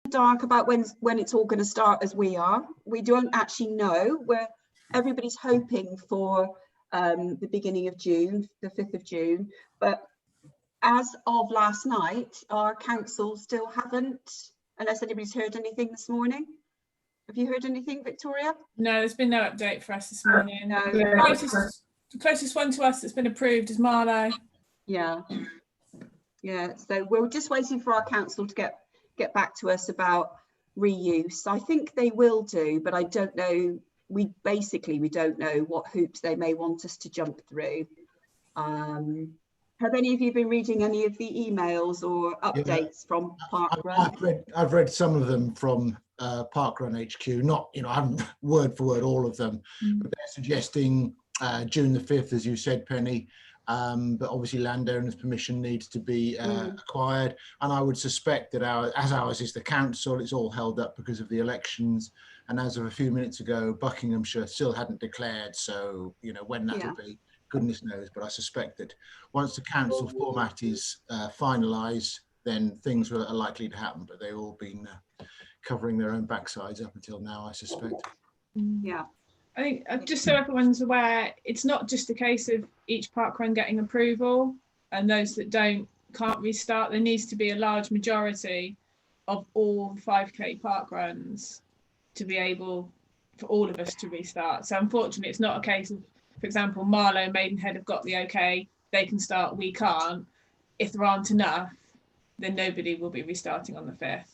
dark about when it's all going to start as we are. We don't actually know. Everybody's hoping for the beginning of June, the 5th of June, but as of last night, our council still haven't, unless anybody's heard anything this morning. Have you heard anything, Victoria? No, there's been no update for us this morning. No. The closest one to us that's been approved is Marlow. Yeah. So we're just waiting for our council to get back to us about reuse. I think they will do, but I don't know. We don't know what hoops they may want us to jump through. Have any of you been reading any of the emails or updates from Parkrun? I've read some of them from Parkrun HQ. Not, I haven't word for word all of them, but they're suggesting June the 5th, as you said, Penny. But obviously landowners' permission needs to be acquired, and I would suspect that ours is the council, it's all held up because of the elections, and as of a few minutes ago, Buckinghamshire still hadn't declared, so when that'll be, goodness knows. But I suspect that once the council format is finalised, then things are likely to happen, but they've all been covering their own backsides up until now, I suspect. Yeah. I think just so everyone's aware, it's not just a case of each parkrun getting approval and those that can't restart. There needs to be a large majority of all 5k parkruns to be able for all of us to restart. So unfortunately, it's not a case of, for example, Marlow and Maidenhead have got the okay, they can start, we can't. If there aren't enough, then nobody will be restarting on the 5th.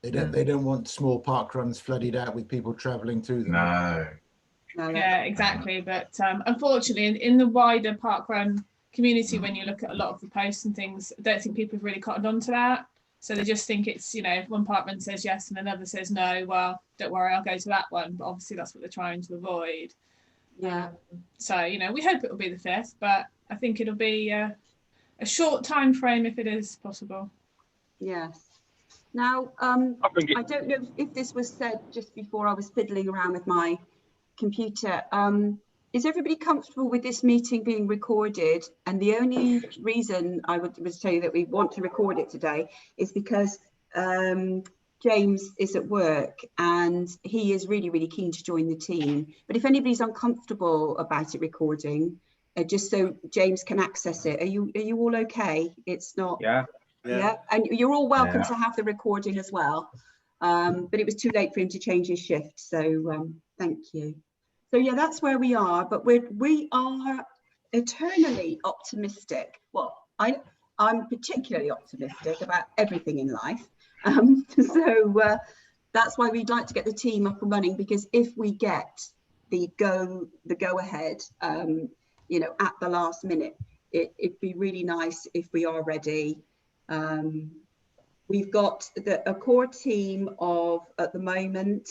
They don't want small parkruns flooded out with people travelling through them. No. Yeah, exactly. But unfortunately, in the wider parkrun community, when you look at a lot of the posts and things, I don't think people have really cottoned on to that. So they just think it's, if one parkrun says yes and another says no, well, don't worry, I'll go to that one. But obviously that's what they're trying to avoid. Yeah. So, we hope it will be the 5th, but I think it'll be a short time frame if it is possible. Yes. Now, I don't know if this was said just before I was fiddling around with my computer. Is everybody comfortable with this meeting being recorded? And the only reason I would tell you that we want to record it today is because James is at work and he is really, really keen to join the team. But if anybody's uncomfortable about it recording, just so James can access it, are you all okay? It's not. Yeah. And you're all welcome to have the recording as well. But it was too late for him to change his shift. So thank you. So yeah, that's where we are. But we are eternally optimistic. Well, I'm particularly optimistic about everything in life. So that's why we'd like to get the team up and running, because if we get the go ahead, at the last minute, it'd be really nice if we are ready. We've got a core team of, at the moment,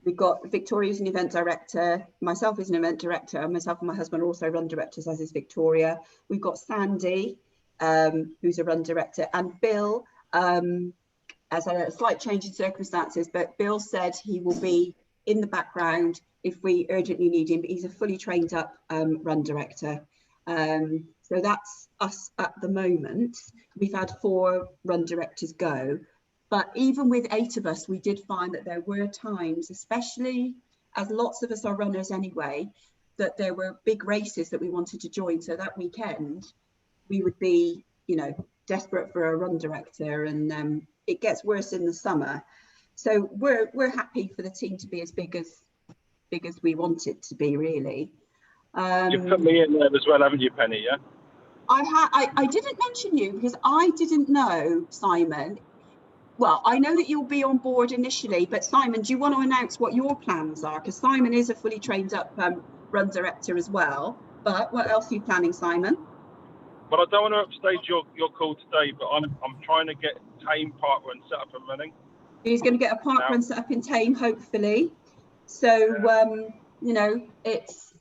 we've got Victoria as an event director, myself as an event director, myself and my husband are also run directors, as is Victoria. We've got Sandy, who's a run director, and Bill, as a slight change in circumstances, but Bill said he will be in the background if we urgently need him, but he's a fully trained up run director. So that's us at the moment. We've had 4 run directors go, but even with 8 of us, we did find that there were times, especially as lots of us are runners anyway, that there were big races that we wanted to join. So that weekend, we would be, desperate for a run director, and it gets worse in the summer. So we're happy for the team to be as big as we want it to be, really. You put me in there as well, haven't you, Penny? Yeah. I didn't mention you because I didn't know, Simon. Well, I know that you'll be on board initially, but Simon, do you want to announce what your plans are? Because Simon is a fully trained up run director as well. But what else are you planning, Simon? Well, I don't want to upstage your call today, but I'm trying to get Tame Parkrun set up and running. He's going to get a parkrun set up in Tame, hopefully. So it's.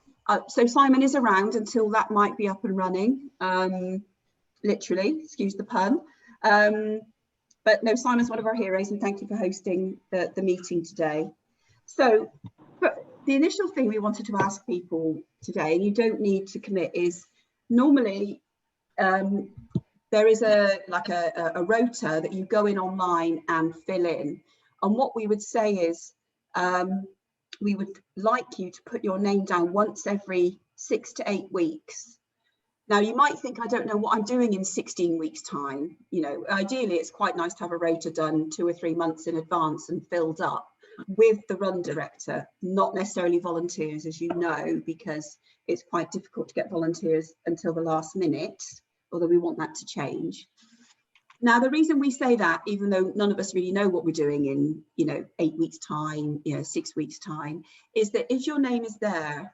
So Simon is around until that might be up and running, literally, excuse the pun. But no, Simon's one of our heroes, and thank you for hosting the meeting today. So the initial thing we wanted to ask people today, and you don't need to commit, is normally there is a rota that you go in online and fill in. And what we would say is, we would like you to put your name down once every 6 to 8 weeks. Now, you might think, I don't know what I'm doing in 16 weeks time. You know, ideally, it's quite nice to have a rota done 2 or 3 months in advance and filled up with the run director, not necessarily volunteers, as you know, because it's quite difficult to get volunteers until the last minute, although we want that to change. Now, the reason we say that, even though none of us really know what we're doing in, 8 weeks time, 6 weeks time, is that if your name is there,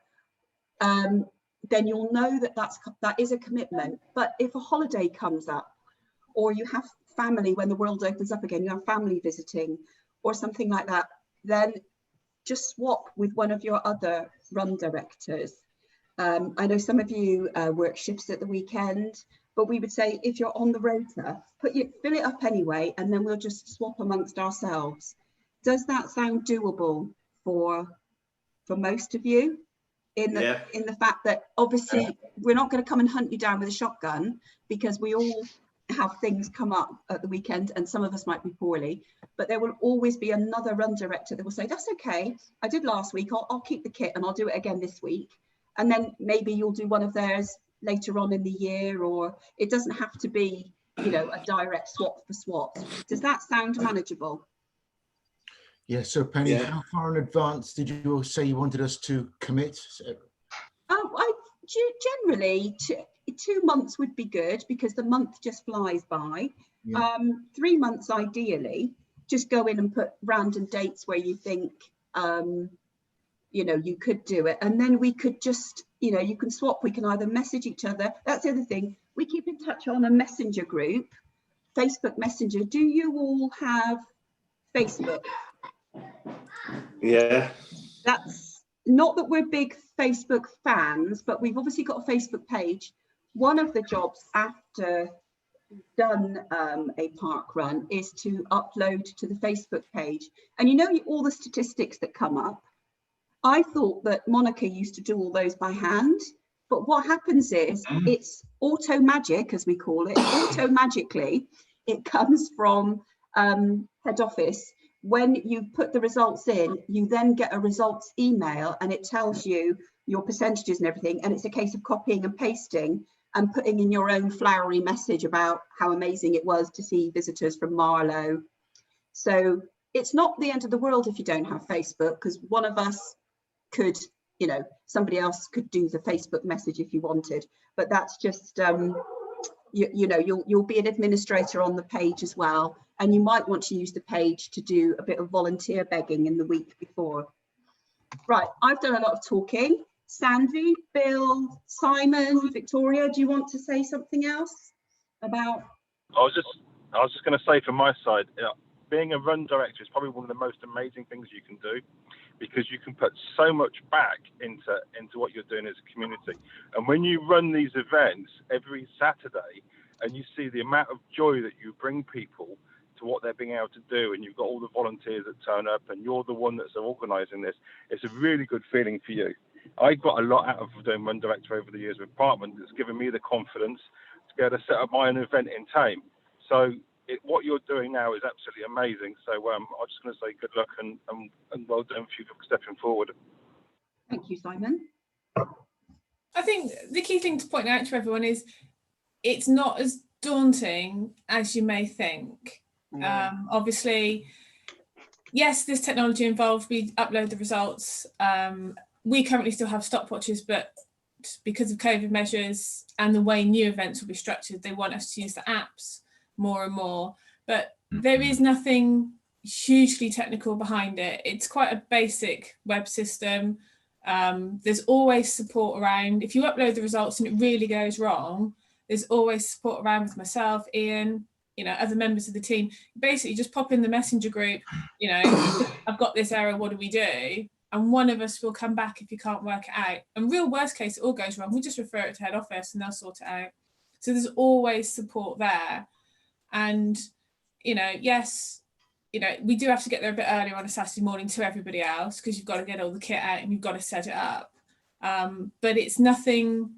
then you'll know that that is a commitment. But if a holiday comes up, or you have family, when the world opens up again, you have family visiting or something like that, then just swap with one of your other run directors. I know some of you work shifts at the weekend, but we would say if you're on the rota, fill it up anyway, and then we'll just swap amongst ourselves. Does that sound doable for most of you? In the fact that obviously we're not going to come and hunt you down with a shotgun, because we all have things come up at the weekend, and some of us might be poorly, but there will always be another run director that will say, that's okay, I did last week, I'll keep the kit and I'll do it again this week. And then maybe you'll do one of theirs later on in the year, or it doesn't have to be, a direct swap for swap. Does that sound manageable? Yeah, so Penny, how far in advance did you say you wanted us to commit? Generally, 2 months would be good, because the month just flies by. 3 months ideally. Just go in and put random dates where you think, you could do it. And then we could just, you can swap. We can either message each other. That's the other thing. We keep in touch on a messenger group, Facebook Messenger. Do you all have Facebook? Yeah. That's not that we're big Facebook fans, but we've obviously got a Facebook page. One of the jobs after we've done a park run is to upload to the Facebook page. And all the statistics that come up. I thought that Monica used to do all those by hand, but what happens is it's auto magic, as we call it. Auto magically, it comes from head office. When you put the results in, you then get a results email, and it tells you your percentages and everything. And it's a case of copying and pasting and putting in your own flowery message about how amazing it was to see visitors from Marlow. So it's not the end of the world if you don't have Facebook, because one of us could, somebody else could do the Facebook message if you wanted. But that's just, you'll be an administrator on the page as well. And you might want to use the page to do a bit of volunteer begging in the week before. Right, I've done a lot of talking. Sandy, Bill, Simon, Victoria, do you want to say something else about? I was just going to say from my side, being a run director is probably one of the most amazing things you can do, because you can put so much back into what you're doing as a community. And when you run these events every Saturday, and you see the amount of joy that you bring people to what they're being able to do, and you've got all the volunteers that turn up, and you're the one that's organising this, it's a really good feeling for you. I got a lot out of doing run director over the years with Parkman. It's given me the confidence to be able to set up my own event in Tame. So what you're doing now is absolutely amazing. So I'm just going to say good luck and well done for you for stepping forward. Thank you, Simon. I think the key thing to point out to everyone is it's not as daunting as you may think. Obviously, yes, there's technology involved. We upload the results. We currently still have stopwatches, but because of COVID measures and the way new events will be structured, they want us to use the apps more and more. But there is nothing hugely technical behind it. It's quite a basic web system. There's always support around. If you upload the results and it really goes wrong, there's always support around with myself, Ian, other members of the team. Basically just pop in the messenger group, I've got this error, what do we do? And one of us will come back if you can't work it out. And real worst case, it all goes wrong, we just refer it to head office and they'll sort it out. So there's always support there. And, yes, we do have to get there a bit earlier on a Saturday morning to everybody else, because you've got to get all the kit out and you've got to set it up. But it's nothing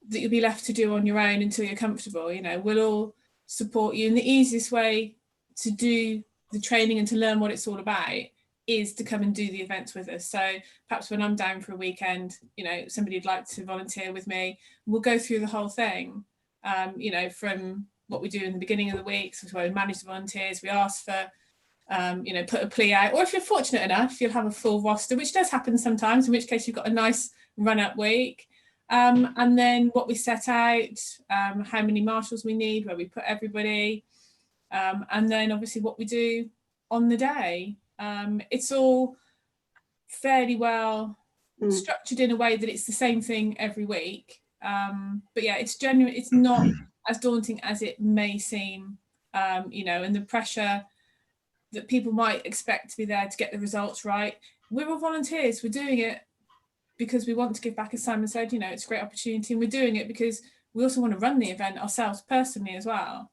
that you'll be left to do on your own until you're comfortable. We'll all support you. And the easiest way to do the training and to learn what it's all about is to come and do the events with us. So perhaps when I'm down for a weekend, you know, somebody would like to volunteer with me, we'll go through the whole thing, you know, from what we do in the beginning of the week. So we manage the volunteers, we ask for, you know, put a plea out, or if you're fortunate enough, you'll have a full roster, which does happen sometimes, in which case you've got a nice run-up week. And then what we set out, how many marshals we need, where we put everybody, and then obviously what we do on the day. It's all fairly well structured in a way that it's the same thing every week. But yeah, it's genuine. It's not as daunting as it may seem, you know, and the pressure that people might expect to be there to get the results right. We're all volunteers. We're doing it because we want to give back, as Simon said, you know, it's a great opportunity, and we're doing it because we also want to run the event ourselves personally as well.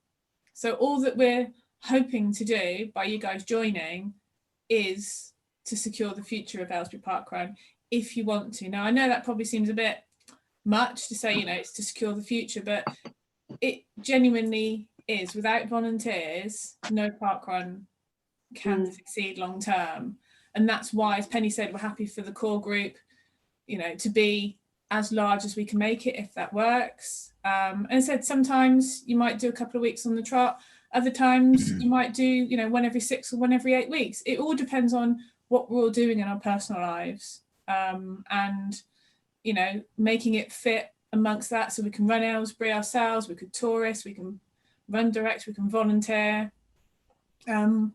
So all that we're hoping to do by you guys joining is to secure the future of Aylesbury Parkrun, if you want to. Now, I know that probably seems a bit much to say, you know, it's to secure the future, but it genuinely is. Without volunteers, no parkrun can succeed long term. And that's why, as Penny said, we're happy for the core group, you know, to be as large as we can make it, if that works. And I said, sometimes you might do a couple of weeks on the trot, other times you might do, you know, 1 every 6 or 1 every 8 weeks. It all depends on what we're all doing in our personal lives, and, you know, making it fit amongst that, so we can run Aylesbury ourselves, we could tourist, we can run direct, we can volunteer. Oh,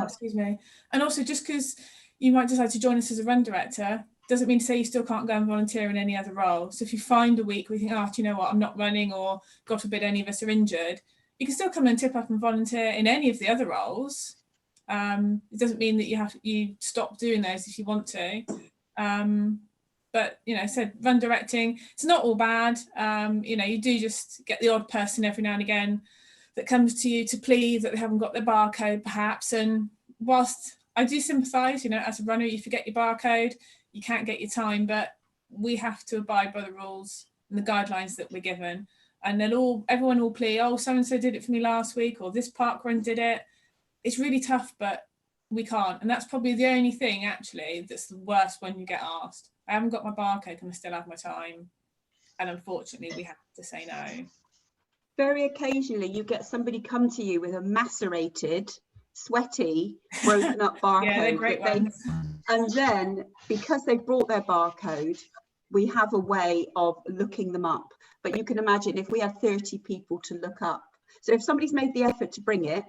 excuse me. And also, just because you might decide to join us as a run director doesn't mean to say you still can't go and volunteer in any other role. So if you find a week where you think, oh, do you know what, I'm not running, or God forbid any of us are injured, you can still come and tip up and volunteer in any of the other roles. It doesn't mean that you stop doing those if you want to. But, you know, I said run directing, it's not all bad. You know, you do just get the odd person every now and again that comes to you to plead that they haven't got their barcode perhaps. And whilst I do sympathise, you know, as a runner, you forget your barcode, you can't get your time, but we have to abide by the rules and the guidelines that we're given. And then everyone will plea, oh, so-and-so did it for me last week, or this parkrun did it. It's really tough, but we can't. And that's probably the only thing, actually, that's the worst when you get asked. I haven't got my barcode, can I still have my time? And unfortunately, we have to say no. Very occasionally, you get somebody come to you with a macerated, sweaty, broken up barcode. Yeah, they're great ones. And then, because they've brought their barcode, we have a way of looking them up. But you can imagine if we had 30 people to look up. So if somebody's made the effort to bring it,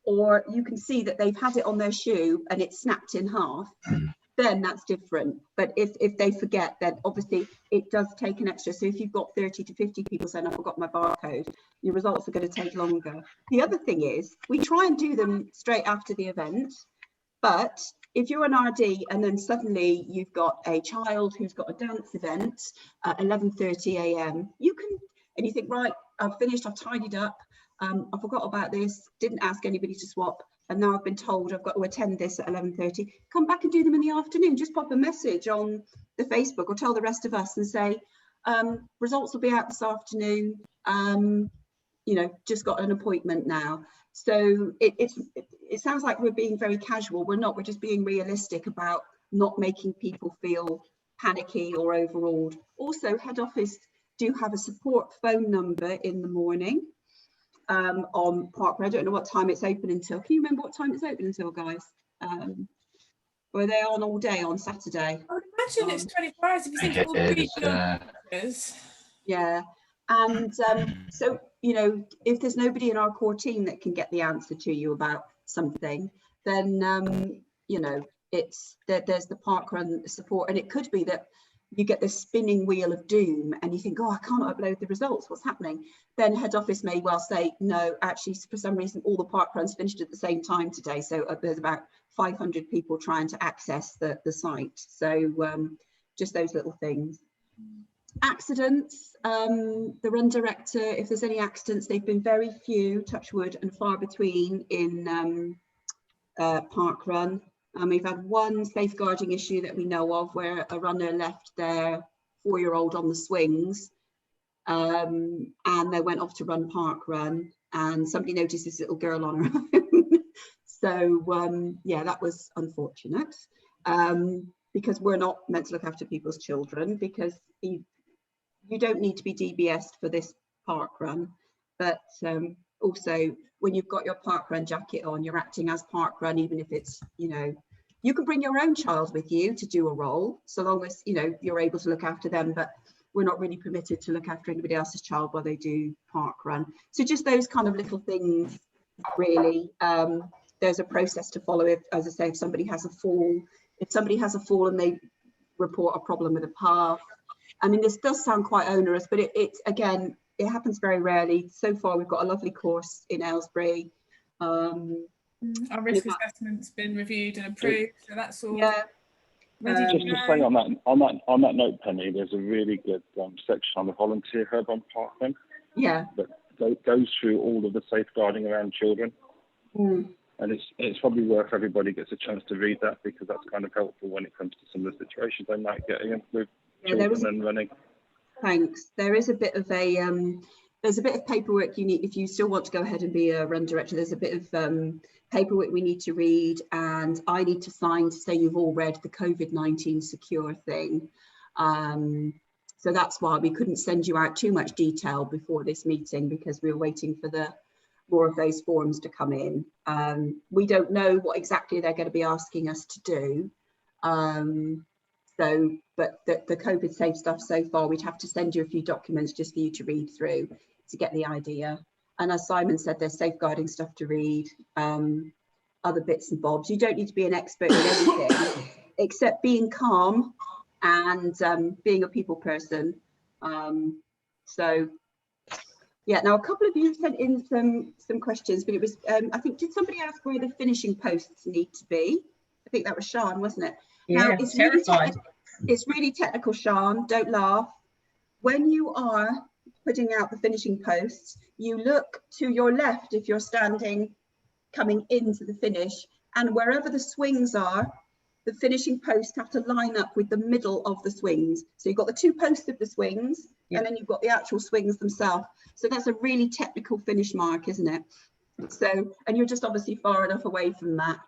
or you can see that they've had it on their shoe and it's snapped in half, then that's different. But if they forget, then obviously it does take an extra. So if you've got 30 to 50 people saying, I forgot my barcode, your results are going to take longer. The other thing is, we try and do them straight after the event. But if you're an RD and then suddenly you've got a child who's got a dance event at 11:30 a.m, you think, right, I've finished, I've tidied up, I forgot about this, didn't ask anybody to swap, and now I've been told I've got to attend this at 11:30. Come back and do them in the afternoon. Just pop a message on the Facebook or tell the rest of us and say, results will be out this afternoon. You know, just got an appointment now. So it sounds like we're being very casual. We're not. We're just being realistic about not making people feel panicky or overawed. Also, head office do have a support phone number in the morning. On Parkrun. I don't know what time it's open until. Can you remember what time it's open until, guys? Were they on all day on Saturday? I would imagine it's 24 hours if you think all the people. Yeah, and so, you know, if there's nobody in our core team that can get the answer to you about something, then you know, it's that there's the Parkrun support, and it could be that you get this spinning wheel of doom and you think, oh, I can't upload the results, what's happening? Then head office may well say, no, actually, for some reason, all the parkruns finished at the same time today. So there's about 500 people trying to access the site. So just those little things. Accidents, the run director, if there's any accidents, they've been very few, touch wood, and far between in Parkrun. We've had one safeguarding issue that we know of where a runner left their 4-year-old on the swings and they went off to run Parkrun. and somebody noticed this little girl on her own. So yeah, that was unfortunate, because we're not meant to look after people's children, because you don't need to be DBS'd for this park run, but also when you've got your park run jacket on, you're acting as park run, even if it's, you know, you can bring your own child with you to do a role, so long as, you know, you're able to look after them, but we're not really permitted to look after anybody else's child while they do park run. So just those kind of little things, really. There's a process to follow. If, as I say, if somebody has a fall, and they report a problem with a path, I mean, this does sound quite onerous, but it's again, it happens very rarely. So far, we've got a lovely course in Aylesbury. Our risk assessment's been reviewed and approved, so that's all. Yeah. Ready Just to say on that note, Penny, there's a really good section on the volunteer hub on Parkland. Yeah. That goes through all of the safeguarding around children. And it's probably worth everybody gets a chance to read that, because that's kind of helpful when it comes to some of the situations they might get in with children and running. Thanks. There is a bit of a there's a bit of paperwork you need if you still want to go ahead and be a run director. There's a bit of paperwork we need to read, and I need to sign to say you've all read the COVID-19 secure thing. So that's why we couldn't send you out too much detail before this meeting, because we were waiting for more of those forms to come in. We don't know what exactly they're going to be asking us to do. But the COVID safe stuff so far, we'd have to send you a few documents just for you to read through to get the idea. And as Simon said, there's safeguarding stuff to read, other bits and bobs. You don't need to be an expert in anything except being calm and being a people person. So yeah, now a couple of you sent in some questions, but it was, I think, did somebody ask where the finishing posts need to be? I think that was Sean, wasn't it? Yeah, now, it's really technical, Sean, don't laugh. When you are putting out the finishing posts, you look to your left if you're standing coming into the finish, and wherever the swings are, the finishing posts have to line up with the middle of the swings. So you've got the two posts of the swings, and then you've got the actual swings themselves. So that's a really technical finish mark, isn't it? So, and you're just obviously far enough away from that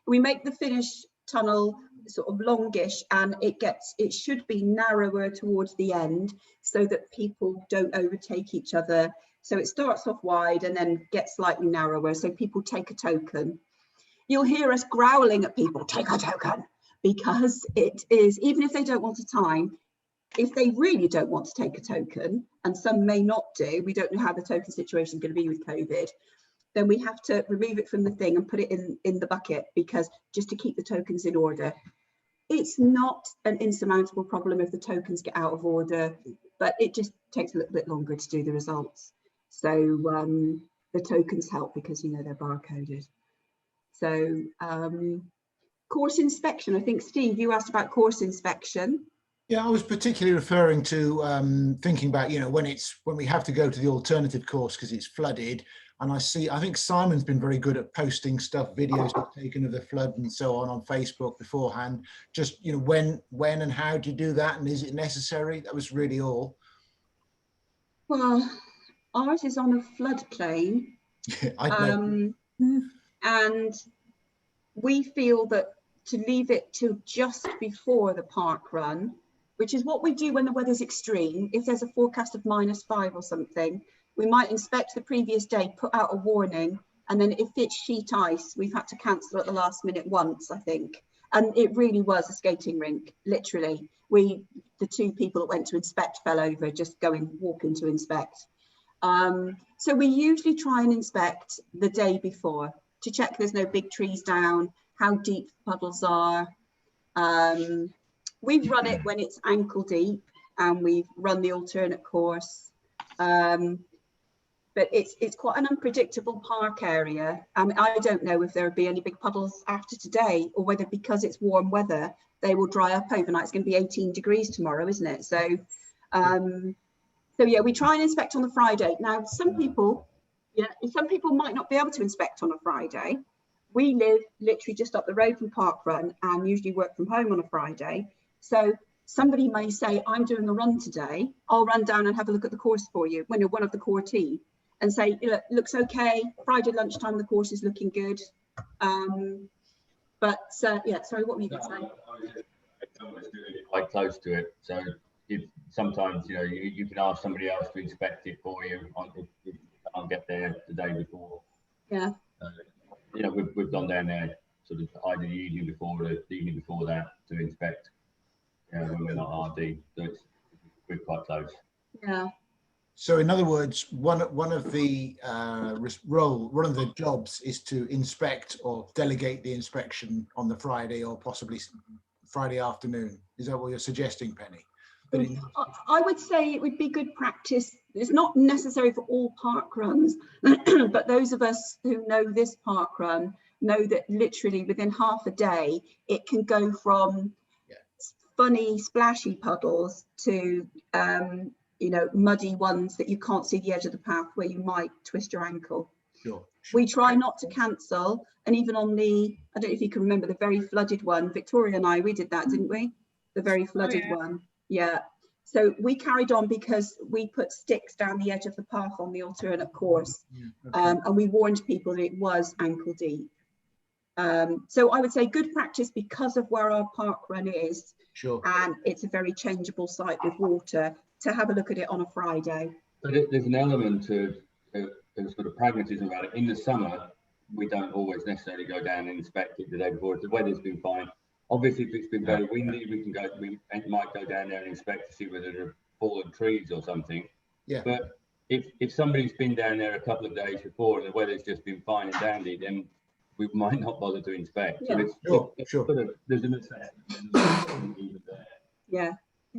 we make the finish tunnel sort of longish, and it should be narrower towards the end so that people don't overtake each other. So it starts off wide and then gets slightly narrower, so people take a token. You'll hear us growling at people, take a token, because it is, even if they don't want a time, if they really don't want to take a token, and some may not do, we don't know how the token situation is going to be with COVID, then we have to remove it from the thing and put it in the bucket, because just to keep the tokens in order. It's not an insurmountable problem if the tokens get out of order, but it just takes a little bit longer to do the results. So the tokens help because, you know, they're barcoded. So course inspection, I think, Steve, you asked about course inspection. Yeah, I was particularly referring to thinking about, you know, when we have to go to the alternative course because it's flooded. And I think Simon's been very good at posting stuff, videos taken of the flood and so on Facebook beforehand. Just, you know, when and how do you do that, and is it necessary? That was really all. Well, ours is on a floodplain. Yeah, I know. And we feel that to leave it till just before the park run, which is what we do when the weather's extreme, if there's a forecast of -5 or something, we might inspect the previous day, put out a warning, and then if it's sheet ice, we've had to cancel at the last minute once, I think. And it really was a skating rink, literally. The two people that went to inspect fell over, just walking to inspect. So we usually try and inspect the day before to check there's no big trees down, how deep puddles are. We've run it when it's ankle deep, and we've run the alternate course. But it's quite an unpredictable park area. I don't know if there'll be any big puddles after today, or whether because it's warm weather, they will dry up overnight. It's going to be 18 degrees tomorrow, isn't it? So, yeah, we try and inspect on the Friday. Now, some people might not be able to inspect on a Friday. We live literally just up the road from Park Run and usually work from home on a Friday. So somebody may say, I'm doing a run today. I'll run down and have a look at the course for you when you're one of the core team. and say, looks okay. Friday lunchtime, the course is looking good. But yeah, sorry, what were you going to say? Quite close to it, so if sometimes you can ask somebody else to inspect it for you if you can't get there the day before. Yeah. We've gone down there sort of either the evening before or the evening before that to inspect. When we're not RD, so we're quite close. Yeah. So in other words, one of the jobs is to inspect or delegate the inspection on the Friday or possibly Friday afternoon. Is that what you're suggesting, Penny? I would say it would be good practice. It's not necessary for all park runs, but those of us who know this park run know that literally within half a day, it can go from funny splashy puddles to muddy ones that you can't see the edge of the path where you might twist your ankle. Sure. We try not to cancel, and even on the, I don't know if you can remember the very flooded one, Victoria and we did that, didn't we? The very flooded one. Yeah. So we carried on because we put sticks down the edge of the path on the alternate course. Okay. And we warned people that it was ankle deep. So I would say good practice because of where our park run is. Sure. And it's a very changeable site with water, to have a look at it on a Friday. But there's an element of sort of pragmatism about it. In the summer, we don't always necessarily go down and inspect it the day before. If the weather's been fine, obviously if it's been very windy, we might go down there and inspect to see whether there are fallen trees or something. Yeah. But if somebody's been down there a couple of days before and the weather's just been fine and dandy, then we might not bother to inspect. Yeah. So it's sure. Sort of, there's a necessity. Yeah.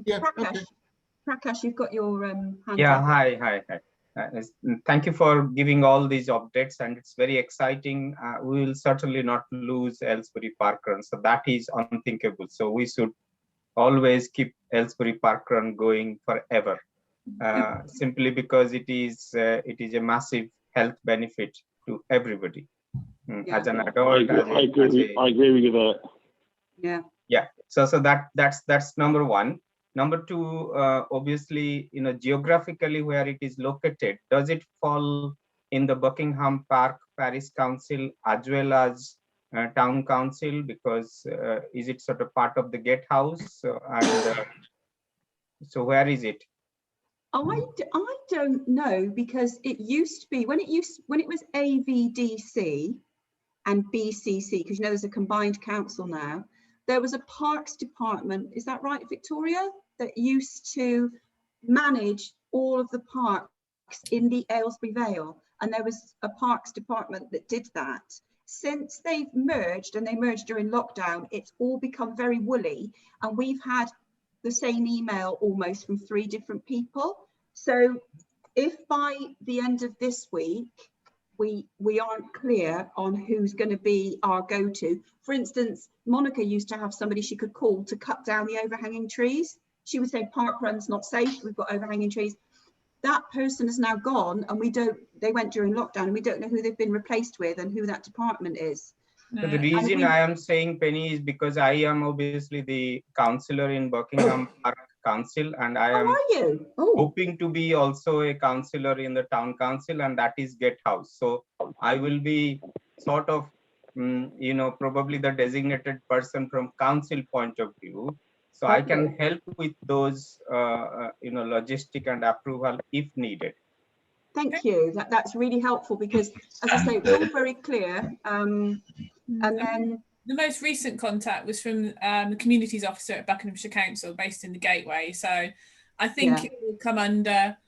Yeah. Prakash, you've got your hand Yeah, up. hi. Thank you for giving all these updates, and it's very exciting. We will certainly not lose Aylesbury Park Run, so that is unthinkable. So we should always keep Aylesbury Park Run going forever, simply because it is a massive health benefit to everybody. As an adult, I agree with you there. Yeah. Yeah. So that's number one. Number two, obviously, geographically where it is located, does it fall in the Buckingham Park Parish Council as well as Town Council? Because is it sort of part of the Gatehouse? So where is it? I don't know, because it used to be when it was AVDC and BCC, because there's a combined council now. There was a parks department. Is that right, Victoria? That used to manage all of the parks in the Aylesbury Vale, and there was a parks department that did that. Since they've merged, and they merged during lockdown, it's all become very woolly, and we've had the same email almost from 3 different people. So if by the end of this week we aren't clear on who's going to be our go-to, for instance, Monica used to have somebody she could call to cut down the overhanging trees. She would say park run's not safe, we've got overhanging trees. That person is now gone, and they went during lockdown, and we don't know who they've been replaced with and who that department is. So the reason I am saying, Penny, is because I am obviously the councillor in Buckingham Park Council, and I am hoping to be also a councillor in the Town Council, and that is Gatehouse. So I will be sort of, probably the designated person from council point of view. So I can help with those, logistic and approval if needed. Thank you. That's really helpful, because, as I say, we're all very clear. And then the most recent contact was from the communities officer at Buckinghamshire Council, based in the Gateway. So I think it will come under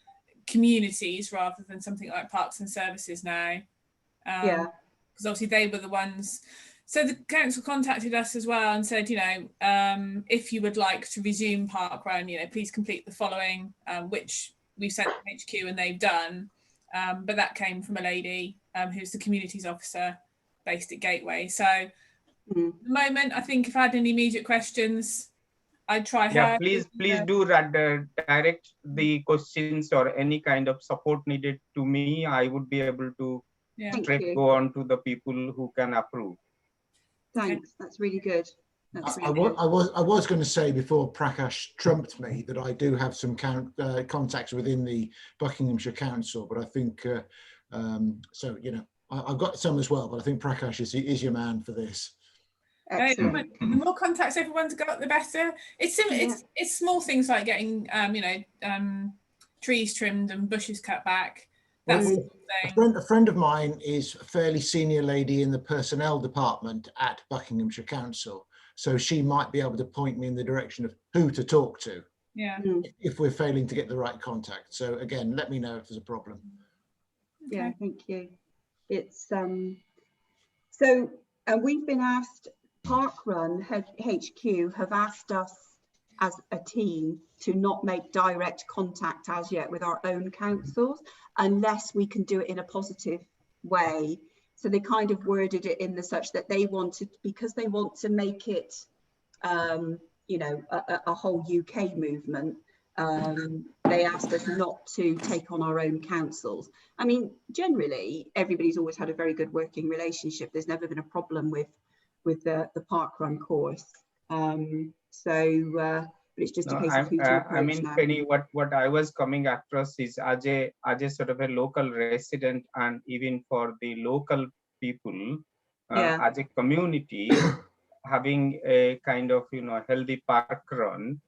communities rather than something like Parks and Services now. Because obviously they were the ones. So the council contacted us as well and said, if you would like to resume Park Run, please complete the following, which we've sent to HQ and they've done. But that came from a lady who's the communities officer based at Gateway. So at the moment, I think if I had any immediate questions, I'd try her. Yeah, please do direct the questions or any kind of support needed to me. I would be able to straight go on to the people who can approve. Thanks. That's really good. I was going to say before Prakash trumped me that I do have some contacts within the Buckinghamshire Council, but I think so. You know, I've got some as well, but I think Prakash is your man for this. The more contacts everyone's got, the better. It's small things like getting trees trimmed and bushes cut back. That's a friend of mine is a fairly senior lady in the personnel department at Buckinghamshire Council, so she might be able to point me in the direction of who to talk to. Yeah. If we're failing to get the right contact. So again, let me know if there's a problem. Okay. Yeah, thank you. It's so we've been asked, Parkrun HQ have asked us as a team to not make direct contact as yet with our own councils unless we can do it in a positive way. So they kind of worded it in the such that they wanted, because they want to make it you know, a whole UK movement, they asked us not to take on our own councils. I mean, generally everybody's always had a very good working relationship. There's never been a problem with the Parkrun course. But it's just a case of who to approach. I mean, now. Penny, what I was coming across is as a sort of a local resident, and even for the local people, as a community, having a kind of, you know, healthy parkrun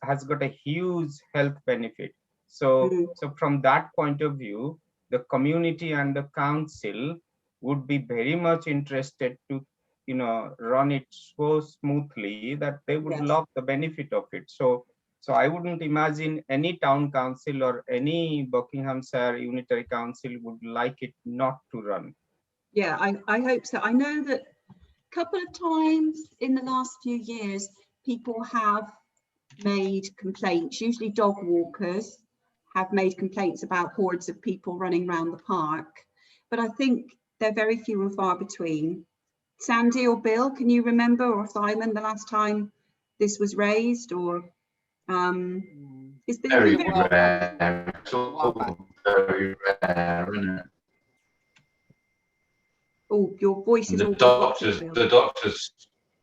has got a huge health benefit. So so from that point of view, the community and the council would be very much interested to, you know, run it so smoothly that they would love the benefit of it. So I wouldn't imagine any town council or any Buckinghamshire Unitary Council would like it not to run. Yeah, I hope so. I know that a couple of times in the last few years, people have made complaints, usually dog walkers have made complaints about hordes of people running around the park, but I think they're very few and far between. Sandy or Bill, can you remember, or Simon, the last time this was raised, or is there very rare? It's all very rare, isn't it? Oh, your voice is all the doctors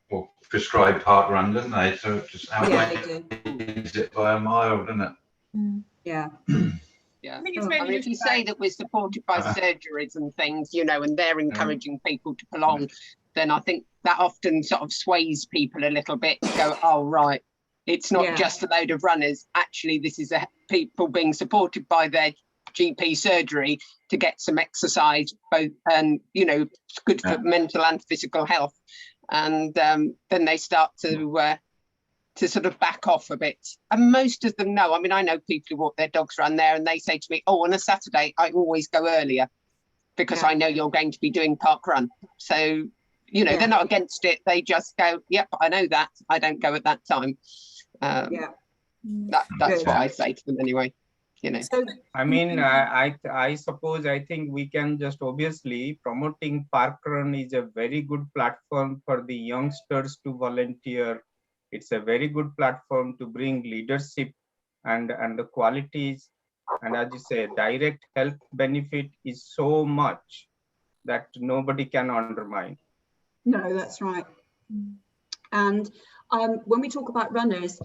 will prescribe parkrun, don't they? So it just outweighs it by a mile, doesn't it? Yeah. Yeah. I mean, if you say that we're supported by surgeries and things, you know, and they're encouraging people to belong, then I think that often sort of sways people a little bit to go, oh, right, it's not just a load of runners. Actually, this is people being supported by their GP surgery to get some exercise, both, and, you know, it's good for mental and physical health. And then they start to sort of back off a bit. And most of them know. I mean, I know people who walk their dogs around there and they say to me, oh, on a Saturday, I always go earlier because I know you're going to be doing parkrun. So, you know, they're not against it. They just go, yep, I know that. I don't go at that time. That's what I say to them anyway. You know. I mean, I suppose, I think we can just obviously promoting parkrun is a very good platform for the youngsters to volunteer. It's a very good platform to bring leadership and the qualities. And as you say, direct health benefit is so much that nobody can undermine. No, that's right. And when we talk about runners,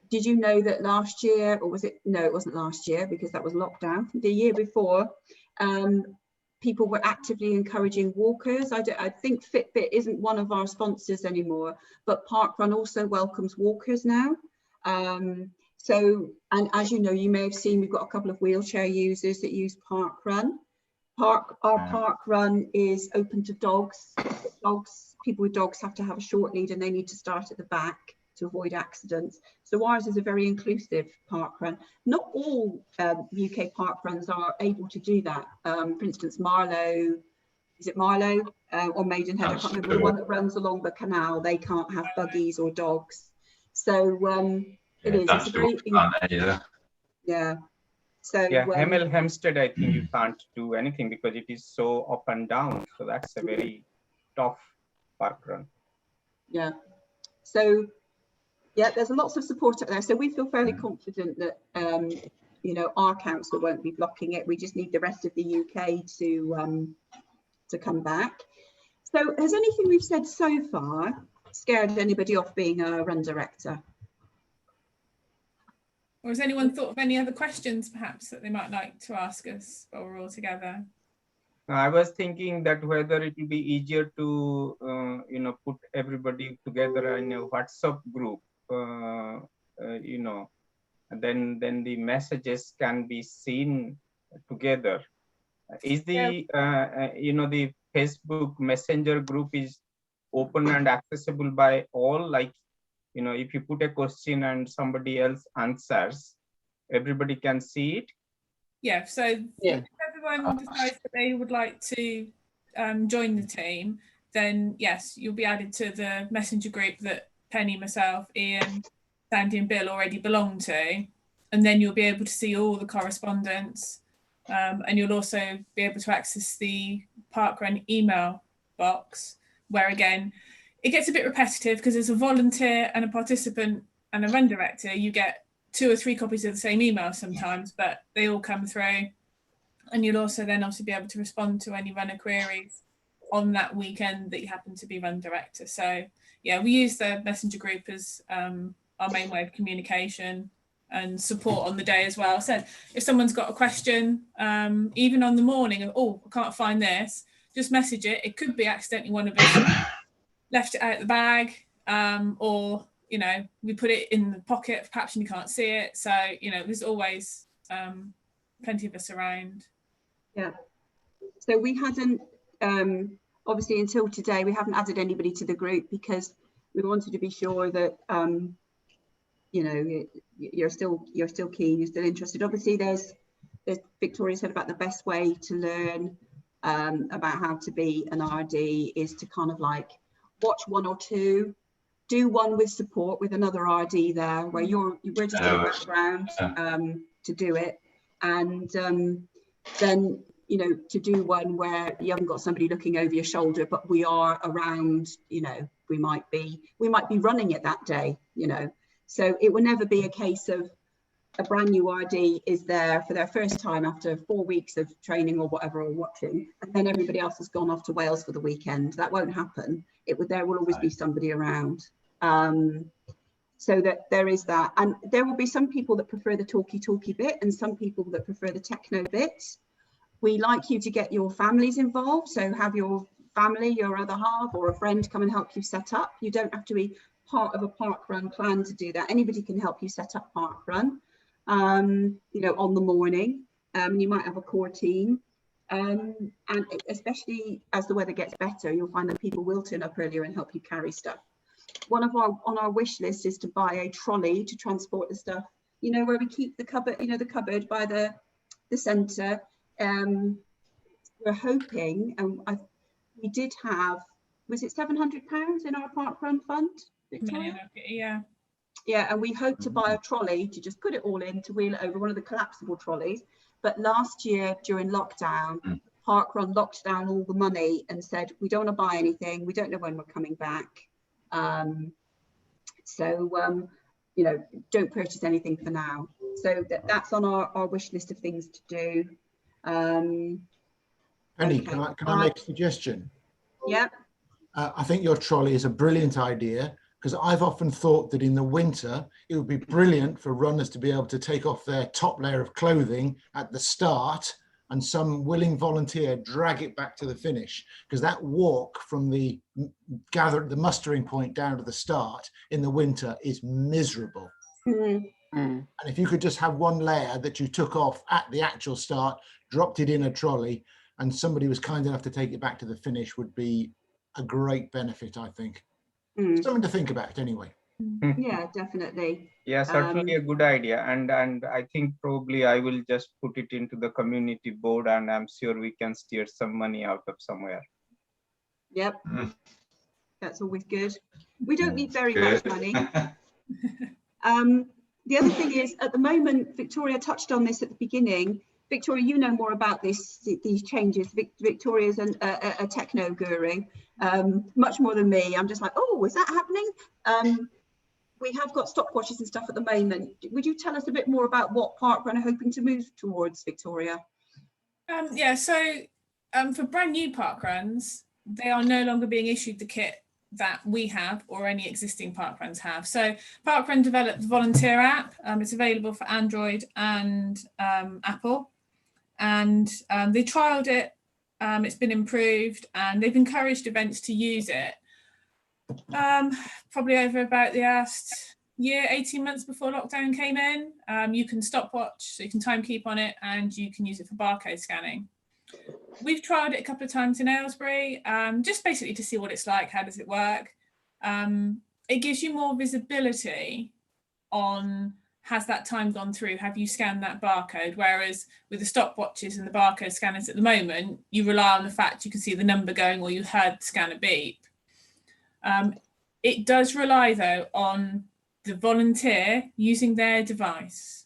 did you know that last year, or was it, no, it wasn't last year because that was lockdown, the year before, people were actively encouraging walkers. I think Fitbit isn't one of our sponsors anymore, but Parkrun also welcomes walkers now. So, and as you know, you may have seen, we've got a couple of wheelchair users that use Parkrun. Our Parkrun is open to dogs. People with dogs have to have a short lead and they need to start at the back to avoid accidents. So ours is a very inclusive parkrun. Not all UK parkruns are able to do that. For instance, Marlow, is it Marlow or Maidenhead? I can't remember, the one that runs along the canal. They can't have buggies or dogs. So it is. It's a very, So Hemel Hempstead, I think you can't do anything because it is so up and down. So that's a very tough parkrun. Yeah. So yeah, there's lots of support out there. So we feel fairly confident that you know, our council won't be blocking it. We just need the rest of the UK to come back. So has anything we've said so far scared anybody off being a run director. Or has anyone thought of any other questions perhaps that they might like to ask us while we're all together? I was thinking that whether it will be easier to, put everybody together in a WhatsApp group, then the messages can be seen together. Is the, the Facebook Messenger group is open and accessible by all? Like, if you put a question and somebody else answers, everybody can see it? Yeah, so if everyone decides that they would like to join the team, then yes, you'll be added to the messenger group that Penny, myself, Ian, Sandy and Bill already belong to, and then you'll be able to see all the correspondence, and you'll also be able to access the parkrun email box, where again, it gets a bit repetitive because as a volunteer and a participant and a run director, you get 2 or 3 copies of the same email sometimes, but they all come through. And you'll also then obviously be able to respond to any runner queries on that weekend that you happen to be run director. So yeah, we use the messenger group as our main way of communication and support on the day as well. So if someone's got a question, even on the morning of, oh, I can't find this, just message it. It could be accidentally one of us left it out the bag, or we put it in the pocket perhaps and you can't see it. So there's always plenty of us around. Yeah, so we hadn't obviously until today we haven't added anybody to the group because we wanted to be sure that you're still keen, you're still interested. Obviously there's Victoria said about the best way to learn about how to be an RD is to kind of like watch 1 or 2, do one with support with another RD there where we're just in the background to do it, and then to do one where you haven't got somebody looking over your shoulder, but we are around. We might be running it that day. So it will never be a case of a brand new RD is there for their first time after 4 weeks of training or whatever or watching, and then everybody else has gone off to Wales for the weekend. That won't happen. There will always be somebody around. So that there is that, and there will be some people that prefer the talky bit and some people that prefer the techno bit. We like you to get your families involved, so have your family, your other half or a friend come and help you set up. You don't have to be part of a parkrun plan to do that. Anybody can help you set up parkrun on the morning. You might have a core team, and especially as the weather gets better, you'll find that people will turn up earlier and help you carry stuff. On our wish list is to buy a trolley to transport the stuff, where we keep the cupboard, the cupboard by the centre. We're hoping, and we did have, was it £700 in our parkrun fund, Victoria? Yeah, and we hope to buy a trolley to just put it all in, to wheel it over, one of the collapsible trolleys. But last year during lockdown, parkrun locked down all the money and said, we don't want to buy anything, we don't know when we're coming back. Don't purchase anything for now. So that's on our wish list of things to do. Penny, okay. Can I make a suggestion? Yeah. I think your trolley is a brilliant idea, because I've often thought that in the winter it would be brilliant for runners to be able to take off their top layer of clothing at the start and some willing volunteer drag it back to the finish, because that walk from the mustering point down to the start in the winter is miserable. And if you could just have one layer that you took off at the actual start, dropped it in a trolley, and somebody was kind enough to take it back to the finish, would be a great benefit, I think. Something to think about anyway. Yeah, definitely. Yeah, certainly a good idea. And I think probably I will just put it into the community board, and I'm sure we can steer some money out of somewhere. Yep. That's always good. We don't need very much money. The other thing is, at the moment, Victoria touched on this at the beginning. Victoria, you know more about these changes. Victoria's a techno guru, much more than me. I'm just like, oh, is that happening? We have got stopwatches and stuff at the moment. Would you tell us a bit more about what parkrun are hoping to move towards, Victoria? So for brand new parkruns, they are no longer being issued the kit that we have or any existing parkruns have. So Parkrun developed the volunteer app. It's available for Android and Apple, and they trialed it. It's been improved, and they've encouraged events to use it. Probably over about the last year, 18 months before lockdown came in. You can stopwatch, so you can time keep on it, and you can use it for barcode scanning. We've tried it a couple of times in Aylesbury, just basically to see what it's like. How does it work? It gives you more visibility on, has that time gone through? Have you scanned that barcode? Whereas with the stopwatches and the barcode scanners at the moment, you rely on the fact you can see the number going, or you heard the scanner beep. It does rely though on the volunteer using their device.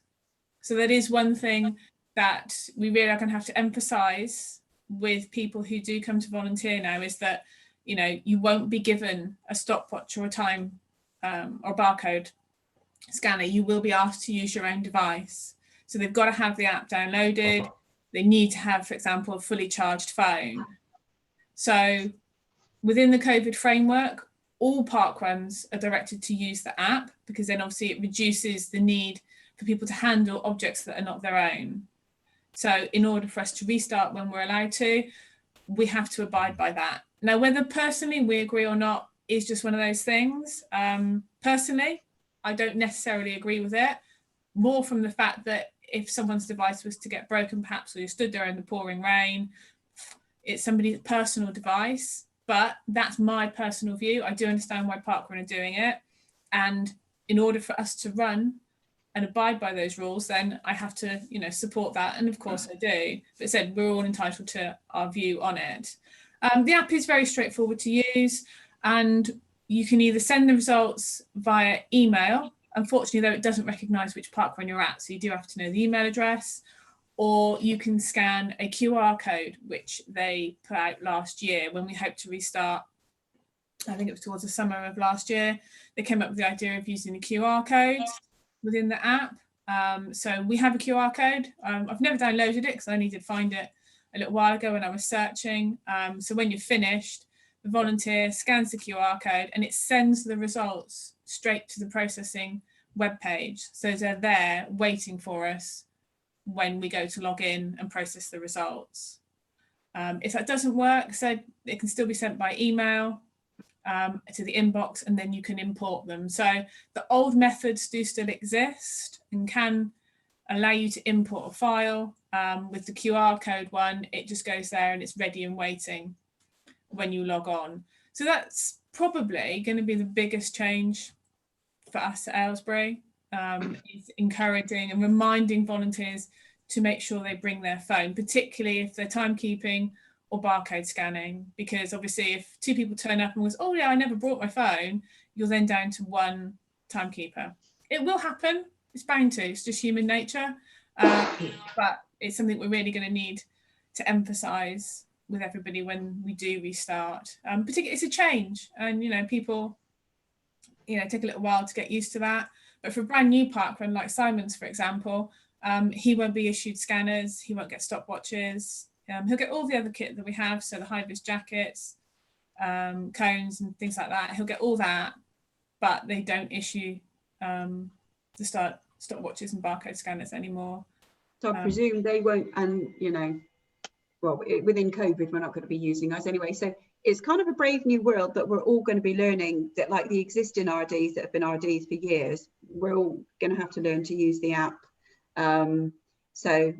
So that is one thing that we really are going to have to emphasize with people who do come to volunteer now, is that, you know, you won't be given a stopwatch or a time or barcode scanner. You will be asked to use your own device. So they've got to have the app downloaded. They need to have, for example, a fully charged phone. So within the COVID framework, all parkruns are directed to use the app, because then obviously it reduces the need for people to handle objects that are not their own. So in order for us to restart when we're allowed to, we have to abide by that. Now, whether personally we agree or not is just one of those things. Personally, I don't necessarily agree with it, more from the fact that if someone's device was to get broken, perhaps, or you stood there in the pouring rain, it's somebody's personal device. But that's my personal view. I do understand why Parkrun are doing it. And in order for us to run and abide by those rules, then I have to, you know, support that. And of course I do. But as I said, we're all entitled to our view on it. The app is very straightforward to use, and you can either send the results via email. Unfortunately, though, it doesn't recognise which parkrun you're at, so you do have to know the email address, or you can scan a QR code, which they put out last year when we hoped to restart. I think it was towards the summer of last year. They came up with the idea of using a QR code within the app. So we have a QR code. I've never downloaded it because I only did find it a little while ago when I was searching. So when you're finished, the volunteer scans the QR code and it sends the results straight to the processing webpage. So they're there waiting for us when we go to log in and process the results. If that doesn't work, so it can still be sent by email to the inbox, and then you can import them. So the old methods do still exist and can allow you to import a file. With the QR code one, it just goes there and it's ready and waiting when you log on. So that's probably going to be the biggest change for us at Aylesbury, is encouraging and reminding volunteers to make sure they bring their phone, particularly if they're timekeeping or barcode scanning, because obviously if two people turn up and goes, oh yeah, I never brought my phone, you're then down to one timekeeper. It will happen, it's bound to, it's just human nature, but it's something we're really going to need to emphasise with everybody when we do restart. Particularly, it's a change, and you know, people, you know, take a little while to get used to that. But for a brand new parkrun like Simon's, for example, he won't be issued scanners, he won't get stopwatches. He'll get all the other kit that we have, so the high-vis jackets, cones and things like that. He'll get all that, but they don't issue the stopwatches and barcode scanners anymore. So I presume they won't, and you know, well, within COVID, we're not going to be using those anyway. So it's kind of a brave new world that we're all going to be learning, that like the existing RDs that have been RDs for years, we're all going to have to learn to use the app. So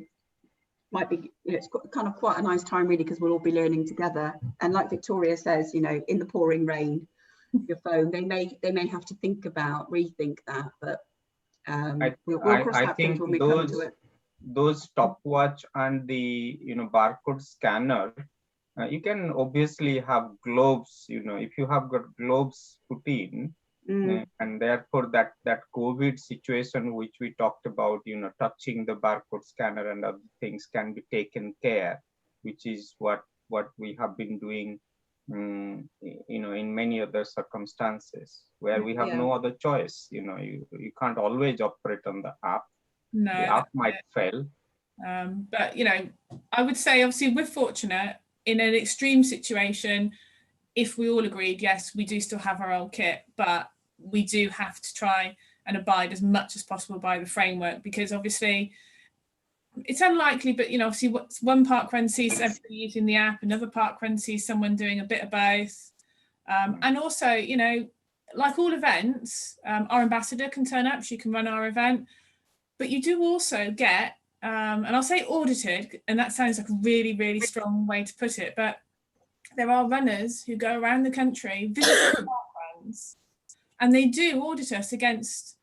might be, you know, it's kind of quite a nice time really, because we'll all be learning together. And like Victoria says, you know, in the pouring rain, your phone, they may have to rethink that, but we'll cross that bridge when we come to it. Those stopwatch and the, you know, barcode scanner, you can obviously have gloves, you know, if you have got gloves put in, and therefore that COVID situation which we talked about, you know, touching the barcode scanner and other things can be taken care, which is what we have been doing, you know, in many other circumstances where we have no other choice. You know, you can't always operate on the app. No, the app might fail. But, you know, I would say obviously we're fortunate in an extreme situation. if we all agreed, yes, we do still have our old kit, but we do have to try and abide as much as possible by the framework, because obviously it's unlikely, but obviously one parkrun sees everybody using the app, another parkrun sees someone doing a bit of both. And also, like all events, our ambassador can turn up, she can run our event, but you do also get, and I'll say audited, and that sounds like a really, really strong way to put it, but there are runners who go around the country visiting parkruns, and they do audit us against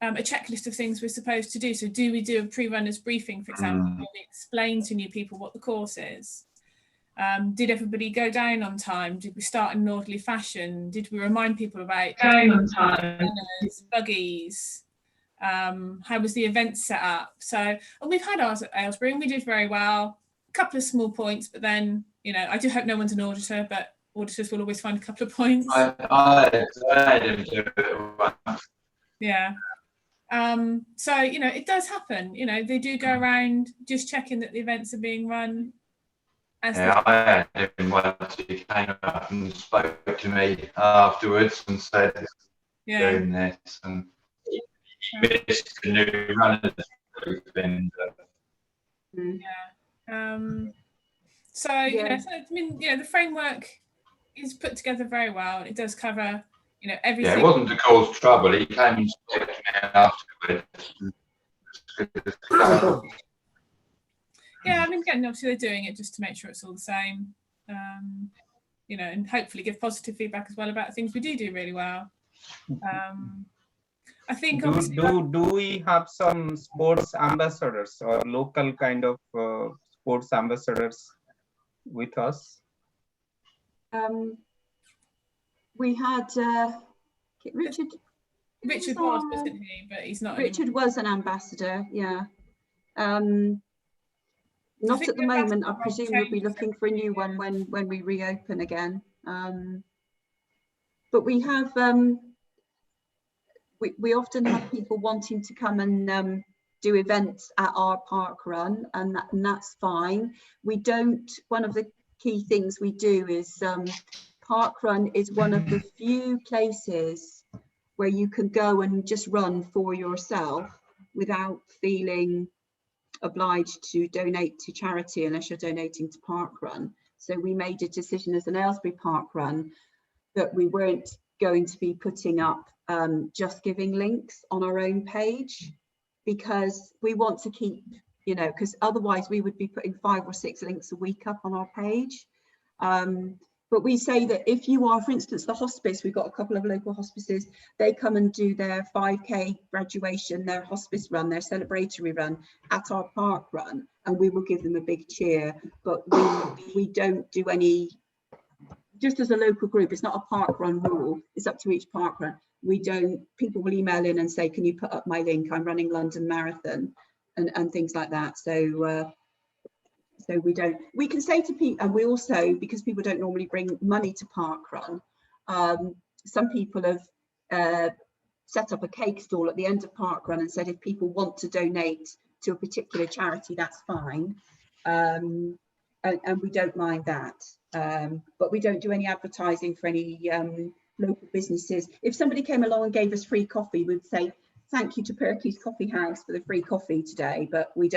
a checklist of things we're supposed to do. So do we do a pre-runners briefing, for example? Do we explain to new people what the course is? Did everybody go down on time? Did we start in an orderly fashion? Did we remind people about going on time, runners, buggies? How was the event set up? So, and we've had ours at Aylesbury and we did very well. A couple of small points, but then, I do hope no one's an auditor, but auditors will always find a couple of points. I didn't do it. Yeah. So, it does happen. They do go around just checking that the events are being run. I had him once. He came up and spoke to me afterwards and said, doing this, and he missed the new runners briefing. So, the framework is put together very well, and it does cover, everything. Yeah, it wasn't to cause trouble. He came and spoke to me afterwards. Yeah, again, obviously they're doing it just to make sure it's all the same, and hopefully give positive feedback as well about things we do really well. I think do we have some sports ambassadors or local kind of sports ambassadors with us? We had Richard. Richard was, wasn't he? But he's not. Richard anymore. Was an ambassador, yeah. Not at the moment. I presume we'll be looking for a new one when we reopen again. But we have we often have people wanting to come and do events at our park run, and that's fine. We don't. One of the key things we do is park run is one of the few places where you can go and just run for yourself without feeling obliged to donate to charity unless you're donating to parkrun. So we made a decision as an Aylesbury parkrun that we weren't going to be putting up just giving links on our own page, because we want to keep, because otherwise we would be putting 5 or 6 links a week up on our page. But we say that if you are, for instance, the hospice, we've got a couple of local hospices, they come and do their 5K graduation, their hospice run, their celebratory run at our park run, and we will give them a big cheer. But we don't do any, just as a local group, it's not a park run rule, it's up to each park run. We don't, people will email in and say, can you put up my link? I'm running London Marathon and things like that. So we don't, we can say to people, and we also, because people don't normally bring money to parkrun, some people have set up a cake stall at the end of parkrun and said if people want to donate to a particular charity, that's fine, and we don't mind that, but we don't do any advertising for any local businesses. If somebody came along and gave us free coffee, we'd say thank you to Perky's Coffee House for the free coffee today, but we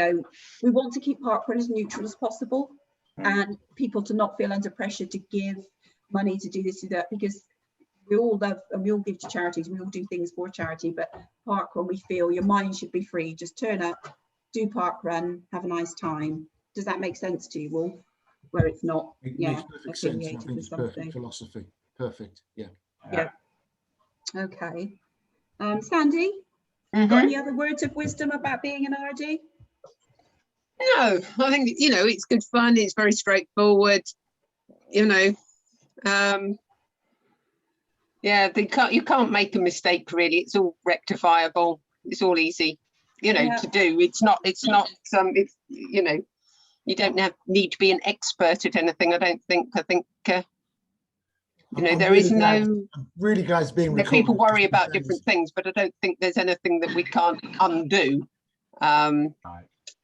want to keep parkrun as neutral as possible, and people to not feel under pressure to give money to do this, do that, because we all love and we all give to charities, we all do things for charity, but parkrun, we feel your mind should be free. Just turn up, do parkrun, have a nice time. Does that make sense to you all? Where it's not, It makes perfect sense. I think it's perfect philosophy. Perfect, yeah. Yeah. Okay. Sandy? Got any other words of wisdom about being an RD? No, I think it's good fun. It's very straightforward. Yeah, you can't make a mistake really. It's all rectifiable. It's all easy, to do. It's not you don't need to be an expert at anything. I don't think. I think. There is no. I'm really glad it's being recorded. People worry about different things, but I don't think there's anything that we can't undo. And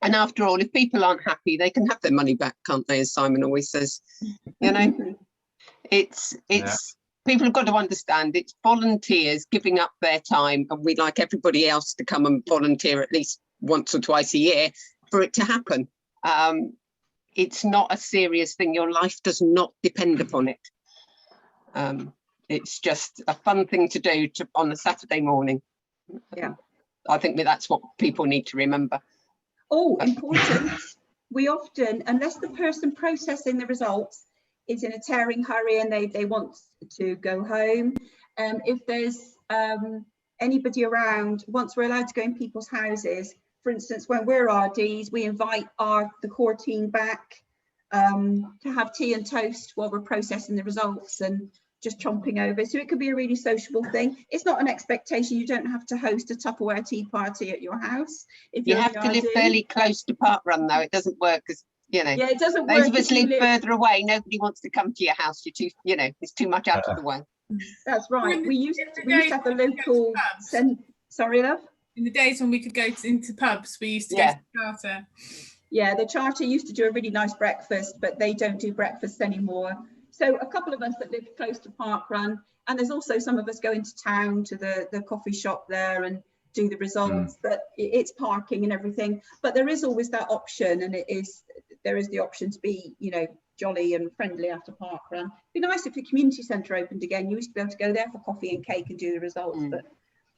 after all, if people aren't happy, they can have their money back, can't they? As Simon always says, It's people have got to understand it's volunteers giving up their time, and we'd like everybody else to come and volunteer at least once or twice a year for it to happen. It's not a serious thing. Your life does not depend upon it. It's just a fun thing to do on a Saturday morning. Yeah, I think that's what people need to remember. Oh, important. We often, unless the person processing the results is in a tearing hurry and they want to go home, if there's anybody around, once we're allowed to go in people's houses, for instance, when we're RDs, we invite the core team back to have tea and toast while we're processing the results and just chomping over. So it could be a really sociable thing. It's not an expectation. You don't have to host a Tupperware tea party at your house. If you have to live fairly close to Parkrun, though. It doesn't work because, you know, yeah, it doesn't those work of us live further away. Nobody wants to come to your house. You're too, you know, it's too much out of the way. That's right. We used to have a local. Sorry, love. In the days when we could go into pubs, we used to go to the Charter. Yeah, the Charter used to do a really nice breakfast, but they don't do breakfasts anymore. So a couple of us that live close to Parkrun, and there's also some of us go into town to the coffee shop there and do the results, but it's parking and everything. But there is always that option, and there is the option to be, you know, jolly and friendly after Parkrun. It'd be nice if the community centre opened again. You used to be able to go there for coffee and cake and do the results, but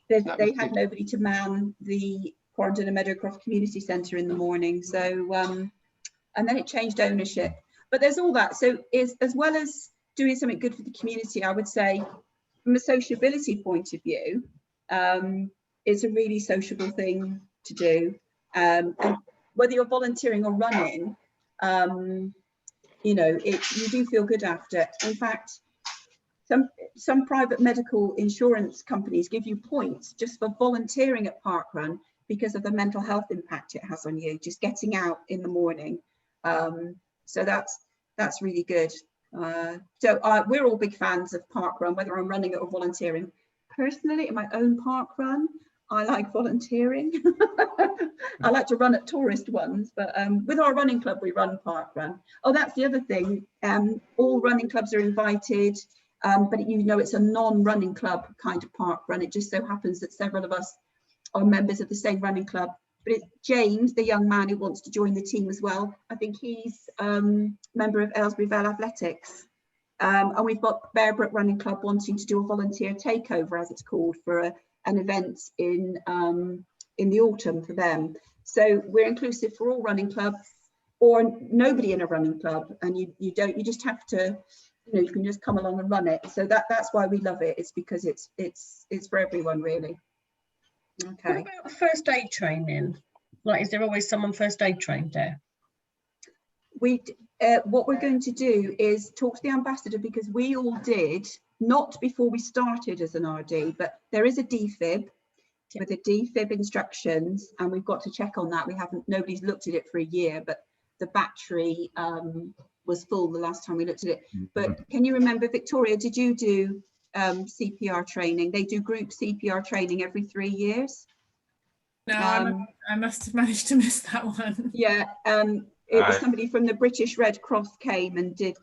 they had nobody to man the Quarantine and Meadowcroft Community Centre in the morning. So, and then it changed ownership. But there's all that. So as well as doing something good for the community, I would say from a sociability point of view, it's a really sociable thing to do. And whether you're volunteering or running, you know, you do feel good after. In fact, some private medical insurance companies give you points just for volunteering at Parkrun because of the mental health impact it has on you, just getting out in the morning. So that's really good. So we're all big fans of Parkrun, whether I'm running it or volunteering. Personally, in my own Parkrun, I like volunteering. I like to run at tourist ones, but with our running club, we run Parkrun. Oh, that's the other thing. All running clubs are invited, but you know, it's a non-running club kind of Parkrun. It just so happens that several of us are members of the same running club. But it's James, the young man who wants to join the team as well. I think he's member of Aylesbury Vale Athletics. And we've got Bearbrook Running Club wanting to do a volunteer takeover, as it's called, for an event in the autumn for them. So we're inclusive for all running clubs or nobody in a running club. And you just have to, you know, you can just come along and run it. So that's why we love it. It's because it's for everyone, really. Okay. What about first aid training? Like, is there always someone first aid trained there? What we're going to do is talk to the ambassador, because we all did, not before we started as an RD, but there is a DFib with the DFib instructions, and we've got to check on that. Nobody's looked at it for a year, but the battery was full the last time we looked at it. But can you remember, Victoria, did you do CPR training? They do group CPR training every 3 years. No, I must have managed to miss that one. Yeah, it was somebody from the British Red Cross came and did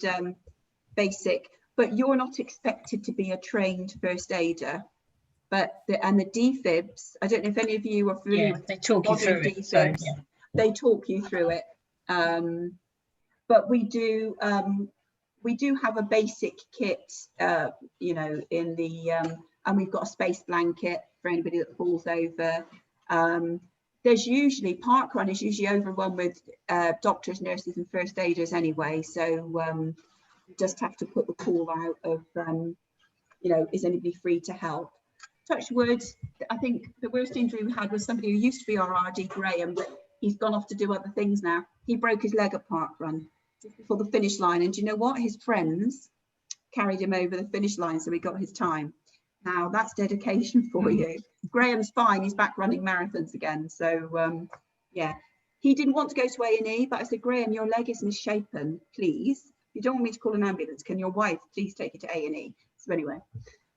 basic, but you're not expected to be a trained first aider. But the DFibs, I don't know if any of you are familiar with they talk you through DFibs. it. So, they talk you through it. But we do have a basic kit, you know, in the and we've got a space blanket for anybody that falls over. There's usually, Parkrun is usually overrun with doctors, nurses and first aiders anyway, so you just have to put the call out of, you know, is anybody free to help? Touch wood, I think the worst injury we had was somebody who used to be our RD, Graham, but he's gone off to do other things now. He broke his leg at Parkrun just before the finish line, and do you know what? His friends carried him over the finish line, so he got his time. Now that's dedication for you. Graham's fine, he's back running marathons again. So yeah, he didn't want to go to A&E, but I said, Graham, your leg is misshapen, please. You don't want me to call an ambulance, can your wife please take you to A&E? So anyway,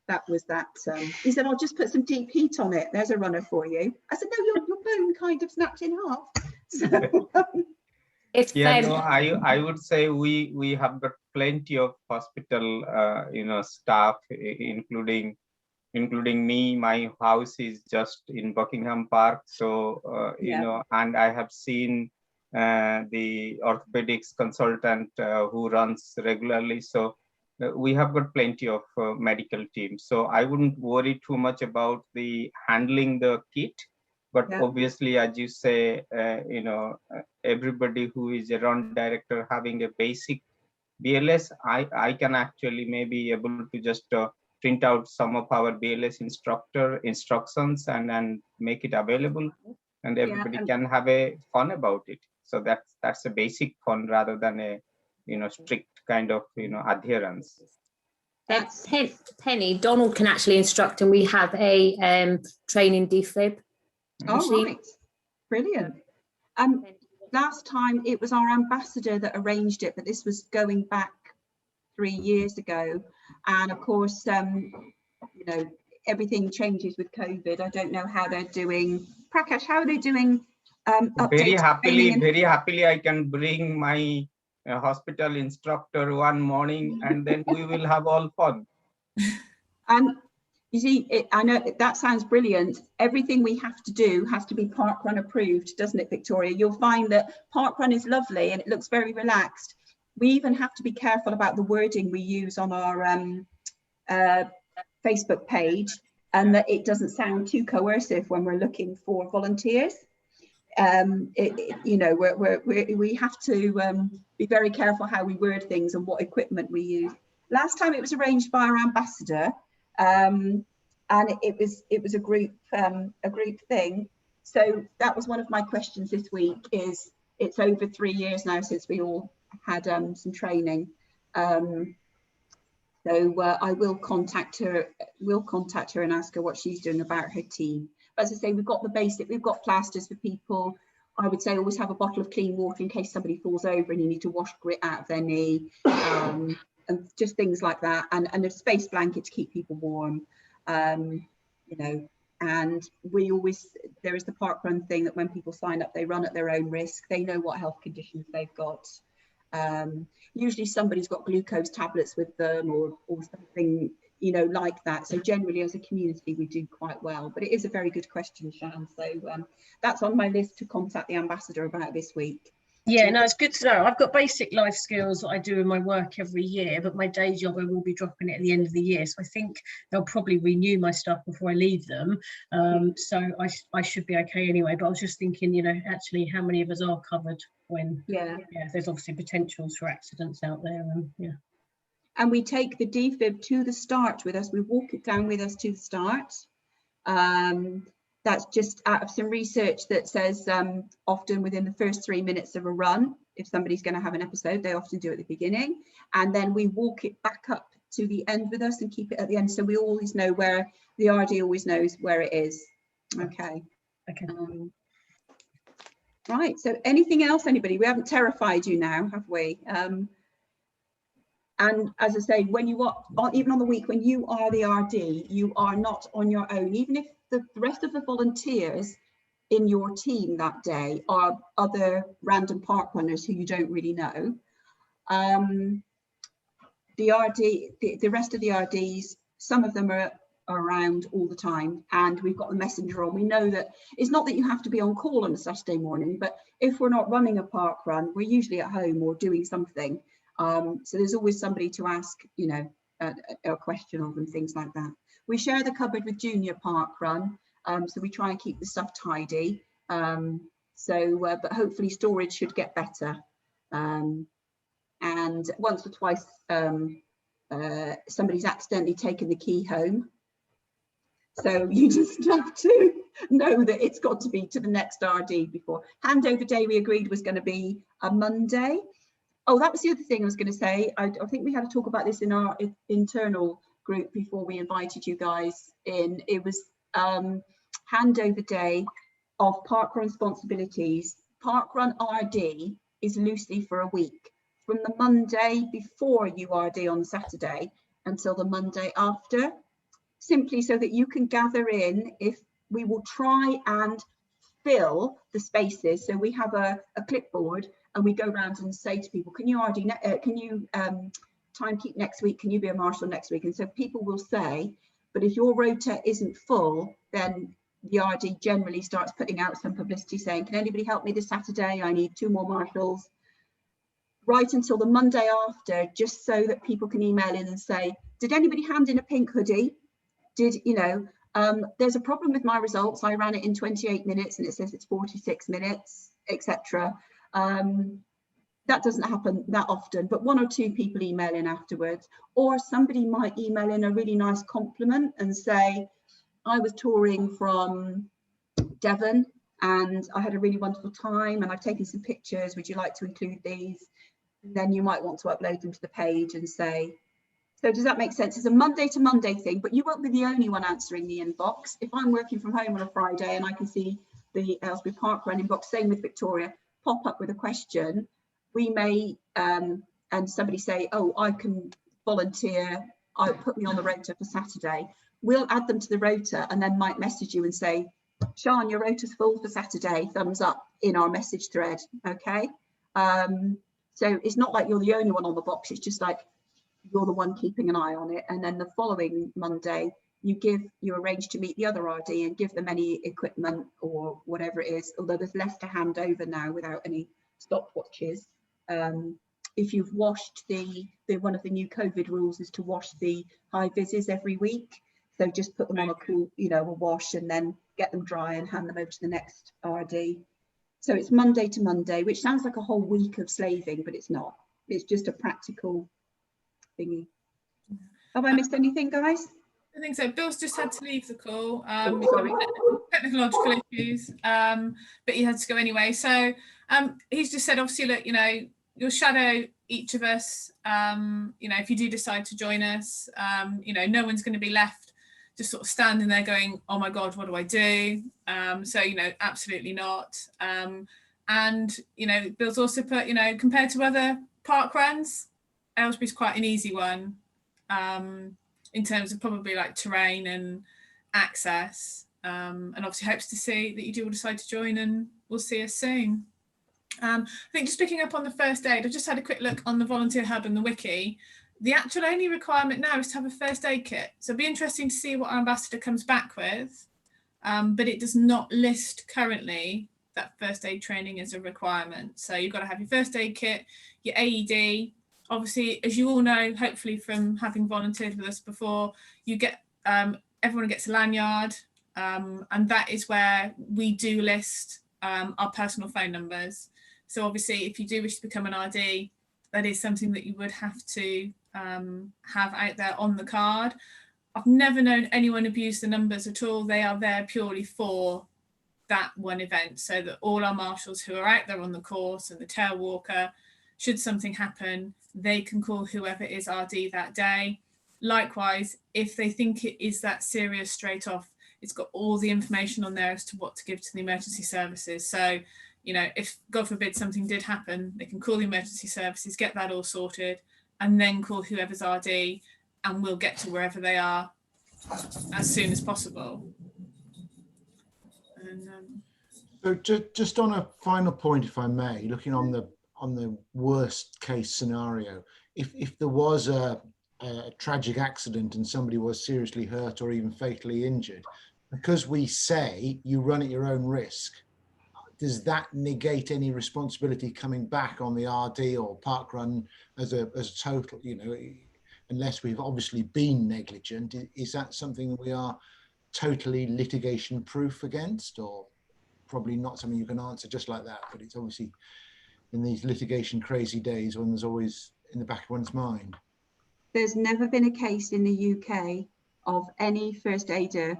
that was that. He said, I'll just put some deep heat on it. There's a runner for you. I said, no, your bone kind of snapped in half. So I would say we have got plenty of hospital staff, including me. My house is just in Buckingham Park, so and I have seen the orthopedics consultant who runs regularly, so we have got plenty of medical teams. So I wouldn't worry too much about the handling the kit, but obviously, as you say, everybody who is a run director having a basic BLS, I can actually maybe able to just print out some of our BLS instructor instructions and make it available, and everybody can have a fun about it. So that's a basic fun rather than a strict kind of adherence. Penny, Donald can actually instruct, and we have a training defib. Oh, right, brilliant. Last time it was our ambassador that arranged it, but this was going back 3 years ago, and of course everything changes with COVID. I don't know how they're doing. Prakash, how are they doing? Very happily I can bring my hospital instructor one morning, and then we will have all fun. And you see, I know that sounds brilliant. Everything we have to do has to be parkrun approved, doesn't it, Victoria? You'll find that parkrun is lovely and it looks very relaxed. We even have to be careful about the wording we use on our Facebook page, and that it doesn't sound too coercive when we're looking for volunteers. We have to be very careful how we word things and what equipment we use. Last time it was arranged by our ambassador, and it was a group thing. So that was one of my questions this week. Is it's over 3 years now since we all had some training. So I will contact her. We'll contact her and ask her what she's doing about her team. But as I say, we've got the basic. We've got plasters for people. I would say always have a bottle of clean water in case somebody falls over and you need to wash grit out of their knee, and just things like that. And a space blanket to keep people warm. And we always, there is the parkrun thing that when people sign up, they run at their own risk. They know what health conditions they've got. Usually somebody's got glucose tablets with them or something, like that. So generally as a community, we do quite well, but it is a very good question, Shan. So that's on my list to contact the ambassador about this week. Yeah, no, it's good to know. I've got basic life skills that I do in my work every year, but my day job, I will be dropping it at the end of the year. So I think they'll probably renew my stuff before I leave them. So I should be okay anyway. But I was just thinking, actually how many of us are covered when, there's obviously potentials for accidents out there. And we take the defib to the start with us. We walk it down with us to the start. That's just out of some research that says often within the first 3 minutes of a run, if somebody's going to have an episode, they often do it at the beginning. And then we walk it back up to the end with us and keep it at the end. So we always know where, the RD always knows where it is. Okay. Right. So anything else, anybody? We haven't terrified you now, have we? And as I say, when you are, even on the week when you are the RD, you are not on your own. Even if the rest of the volunteers in your team that day are other random park runners who you don't really know, the rest of the RDs, some of them are around all the time, and we've got the messenger on. We know that it's not that you have to be on call on a Saturday morning, but if we're not running a park run, we're usually at home or doing something. So there's always somebody to ask, a question of and things like that. We share the cupboard with Junior Park Run, so we try and keep the stuff tidy. But hopefully storage should get better. And once or twice, somebody's accidentally taken the key home. So you just have to know that it's got to be to the next RD before. Handover day we agreed was going to be a Monday. Oh, that was the other thing I was going to say. I think we had to talk about this in our internal group before we invited you guys in. It was handover day of parkrun responsibilities. Parkrun RD is loosely for a week, from the Monday before you RD on Saturday until the Monday after, simply so that you can gather in. If we will try and fill the spaces, so we have a clipboard and we go around and say to people, can you timekeep next week? Can you be a marshal next week? And so people will say, but if your rota isn't full, then the RD generally starts putting out some publicity saying, can anybody help me this Saturday? I need 2 more marshals. Right until the Monday after, just so that people can email in and say, did anybody hand in a pink hoodie? There's a problem with my results. I ran it in 28 minutes and it says it's 46 minutes, etc. That doesn't happen that often, but 1 or 2 people email in afterwards, or somebody might email in a really nice compliment and say, I was touring from Devon and I had a really wonderful time and I've taken some pictures. Would you like to include these? And then you might want to upload them to the page and say, so does that make sense? It's a Monday to Monday thing, but you won't be the only one answering the inbox. If I'm working from home on a Friday and I can see the Aylesbury Park Run inbox, same with Victoria, pop up with a question, we may, and somebody say, oh, I can volunteer, put me on the rota for Saturday. We'll add them to the rota and then might message you and say, Sian, your rota's full for Saturday, thumbs up in our message thread, okay? So it's not like you're the only one on the box, it's just like you're the one keeping an eye on it. And then the following Monday, you arrange to meet the other RD and give them any equipment or whatever it is, although there's less to hand over now without any stopwatches. If you've washed one of the new COVID rules is to wash the high vises every week. So just put them on a cool, a wash and then get them dry and hand them over to the next RD. So it's Monday to Monday, which sounds like a whole week of slaving, but it's not. It's just a practical thingy. Have I missed anything, guys? I think so. Bill's just had to leave the call. Technological issues, but he had to go anyway. So he's just said, obviously, look, you'll shadow each of us. If you do decide to join us, no one's going to be left just sort of standing there going, oh my God, what do I do? So, absolutely not. And, Bill's also put, compared to other park runs, Aylesbury's quite an easy one in terms of probably like terrain and access. And obviously hopes to see that you do all decide to join, and we'll see us soon. I think just picking up on the first aid, I've just had a quick look on the Volunteer Hub and the wiki. The actual only requirement now is to have a first aid kit. So it'll be interesting to see what our ambassador comes back with, but it does not list currently that first aid training is a requirement. So you've got to have your first aid kit, your AED. Obviously, as you all know, hopefully from having volunteered with us before, you get everyone gets a lanyard, and that is where we do list our personal phone numbers. So obviously, if you do wish to become an RD, that is something that you would have to have out there on the card. I've never known anyone abuse the numbers at all. They are there purely for that one event, so that all our marshals who are out there on the course and the tail walker, should something happen, they can call whoever is RD that day. Likewise, if they think it is that serious straight off, it's got all the information on there as to what to give to the emergency services. So, if God forbid something did happen, they can call the emergency services, get that all sorted, and then call whoever's RD, and we'll get to wherever they are as soon as possible. And, so just on a final point, if I may, looking on the worst case scenario, if there was a tragic accident and somebody was seriously hurt or even fatally injured, because we say you run at your own risk, does that negate any responsibility coming back on the RD or parkrun as a total, unless we've obviously been negligent? Is that something we are totally litigation proof against, or probably not something you can answer just like that? But it's obviously in these litigation crazy days when there's always in the back of one's mind. There's never been a case in the UK of any first aider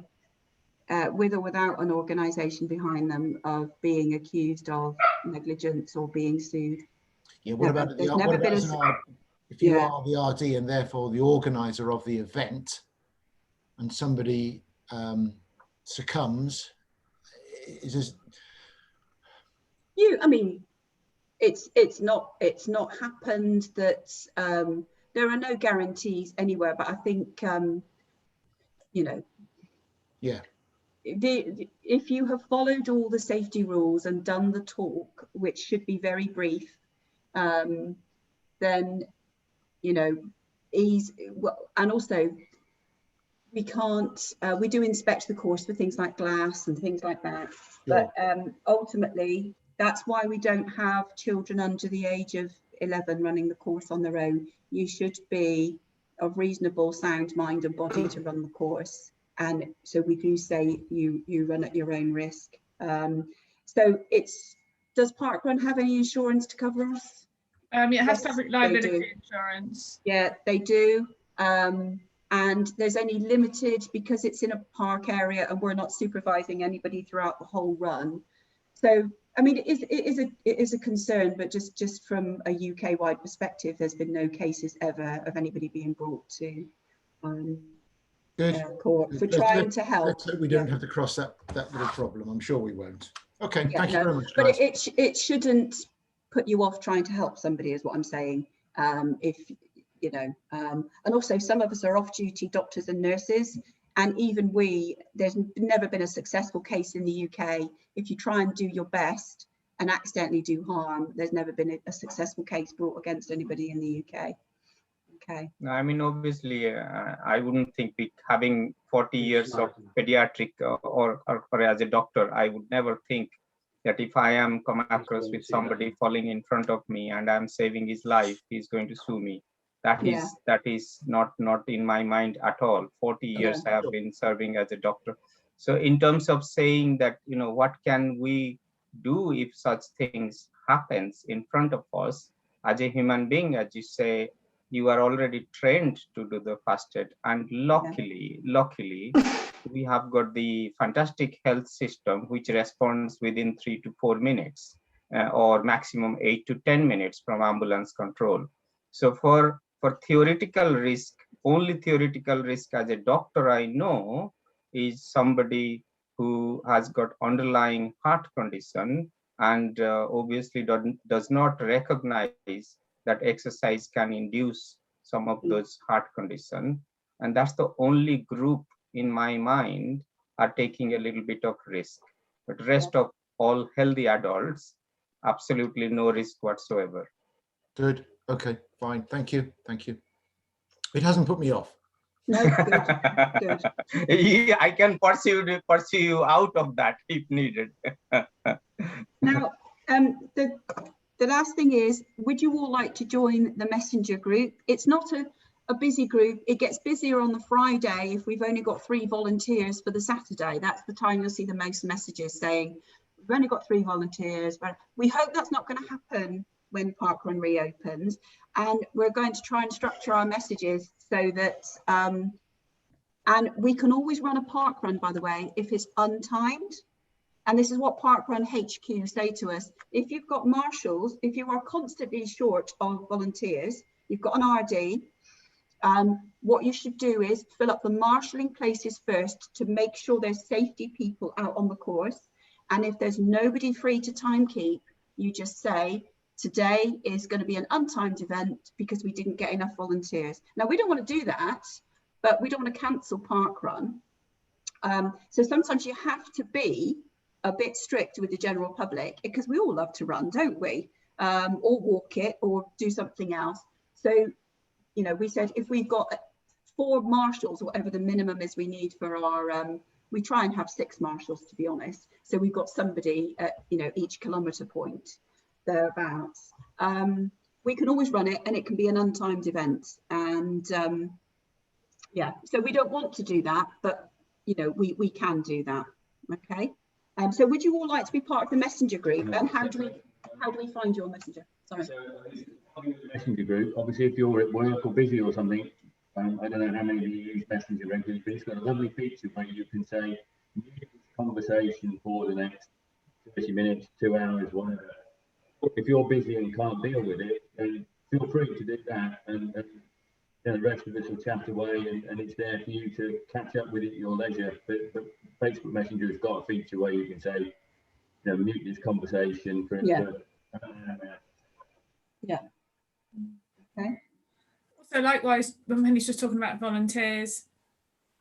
with or without an organisation behind them of being accused of negligence or being sued. Yeah, what about if you are the RD and therefore the organiser of the event, and somebody succumbs? Is this? It's not happened that there are no guarantees anywhere, but I think yeah. If you have followed all the safety rules and done the talk, which should be very brief, then, you know, and also we can't, we do inspect the course for things like glass and things like that. Sure. But ultimately, that's why we don't have children under the age of 11 running the course on their own. You should be of reasonable sound mind and body to run the course. And so we do say you run at your own risk. So does Parkrun have any insurance to cover us? It has public liability insurance. Yeah, they do. And there's only limited, because it's in a park area and we're not supervising anybody throughout the whole run. So, I mean, it is a concern, but just from a UK-wide perspective, there's been no cases ever of anybody being brought to court for trying to help. Let's hope we don't have to cross that little problem. I'm sure we won't. Okay, thank you very much, guys. But it shouldn't put you off trying to help somebody, is what I'm saying. If you know, and also some of us are off-duty doctors and nurses, and even there's never been a successful case in the UK. If you try and do your best and accidentally do harm, there's never been a successful case brought against anybody in the UK. Okay. I mean, obviously, I wouldn't think having 40 years of pediatric or as a doctor, I would never think that if I am come across with somebody falling in front of me and I'm saving his life, he's going to sue me. That is not in my mind at all. 40 years I have been serving as a doctor. So in terms of saying that, you know, what can we do if such things happens in front of us as a human being? As you say, you are already trained to do the first aid, and luckily we have got the fantastic health system which responds within 3 to 4 minutes or maximum 8 to 10 minutes from ambulance control. So for theoretical risk, only theoretical risk as a doctor I know is somebody who has got underlying heart condition and obviously does not recognize that exercise can induce some of those heart condition. And that's the only group in my mind are taking a little bit of risk. But rest of all healthy adults, absolutely no risk whatsoever. Good. Okay, fine. Thank you. Thank you. It hasn't put me off. No, good. I can pursue you out of that if needed. Now, the last thing is, would you all like to join the messenger group? It's not a busy group. It gets busier on the Friday if we've only got 3 volunteers for the Saturday. That's the time you'll see the most messages saying, we've only got 3 volunteers, but we hope that's not going to happen when Parkrun reopens. And we're going to try and structure our messages so that, and we can always run a Parkrun, by the way, if it's untimed. And this is what Parkrun HQ say to us. If you've got marshals, if you are constantly short of volunteers, you've got an RD, what you should do is fill up the marshalling places first to make sure there's safety people out on the course. And if there's nobody free to time keep, you just say, today is going to be an untimed event because we didn't get enough volunteers. Now, we don't want to do that, but we don't want to cancel Parkrun. So sometimes you have to be a bit strict with the general public because we all love to run, don't we? Or walk it or do something else. So, you know, we said if we've got 4 marshals, whatever the minimum is we need for our, we try and have 6 marshals, to be honest. So we've got somebody at, you know, each kilometre point thereabouts. We can always run it and it can be an untimed event. And yeah, so we don't want to do that, but, you know, we can do that. Okay. So would you all like to be part of the messenger group? And how do we find your messenger? Sorry. So the messenger group, obviously if you're at work or busy or something, I don't know how many of you use messenger regularly, but it's got a lovely feature where you can say conversation for the next 30 minutes, 2 hours, whatever. If you're busy and can't deal with it, then feel free to do that, and you know, the rest of us will chat away, and it's there for you to catch up with it at your leisure. But Facebook Messenger has got a feature where you can say, you know, mute this conversation for yeah. Okay. So likewise, when Penny's just talking about volunteers,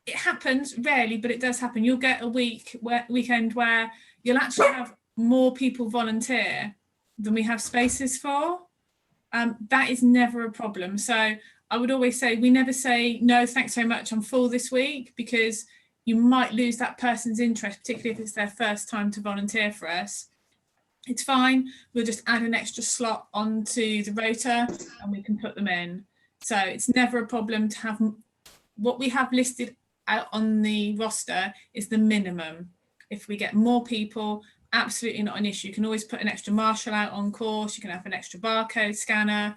it happens rarely, but it does happen. You'll get a weekend where you'll actually have more people volunteer than we have spaces for. that is never a problem. So I would always say, we never say, no, thanks so much, I'm full this week, because you might lose that person's interest, particularly if it's their first time to volunteer for us. It's fine, we'll just add an extra slot onto the rota and we can put them in. So it's never a problem to have, what we have listed out on the roster is the minimum. If we get more people, absolutely not an issue. You can always put an extra marshal out on course, you can have an extra barcode scanner.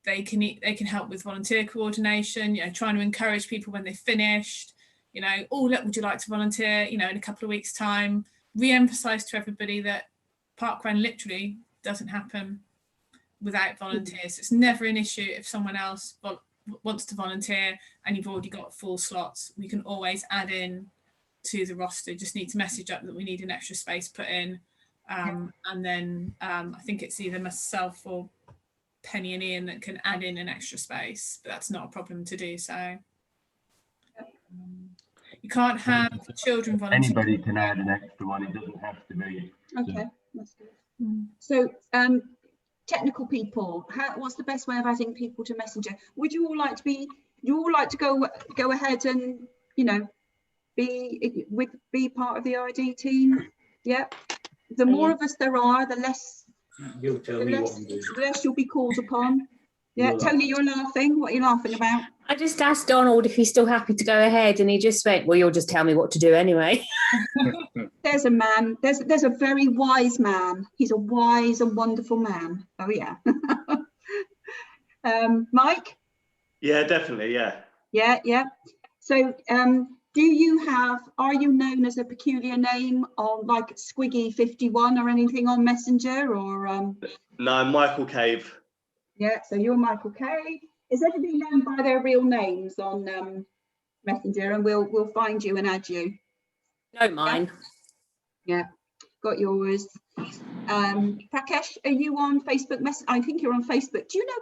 They can help with volunteer coordination, you know, trying to encourage people when they've finished, you know, oh, look, would you like to volunteer, you know, in a couple of weeks' time. Re-emphasize to everybody that parkrun literally doesn't happen without volunteers. It's never an issue if someone else wants to volunteer and you've already got full slots. We can always add in to the roster, just need to message up that we need an extra space put in. And then I think it's either myself or Penny and Ian that can add in an extra space, but that's not a problem to do so. You can't have children volunteer. Anybody can add an extra one, it doesn't have to be. Okay, that's good. So technical people, what's the best way of adding people to Messenger? Would you all like to go ahead and, you know, be part of the RD team? Yep. The more of us there are, the less you'll be called upon. Yeah, Tony, you're laughing. What are you laughing about? I just asked Donald if he's still happy to go ahead, and he just went, well, you'll just tell me what to do anyway. There's a man, there's a very wise man. He's a wise and wonderful man. Oh yeah. Mike? Yeah, definitely, yeah. Yeah. So are you known as a peculiar name on like Squiggy 51 or anything on Messenger, or No, Michael Cave. Yeah, so you're Michael Cave. Is everybody known by their real names on Messenger, and we'll find you and add you? No, mine. Yeah, got yours. Prakash, are you on Facebook Messenger? I think you're on Facebook. Do you know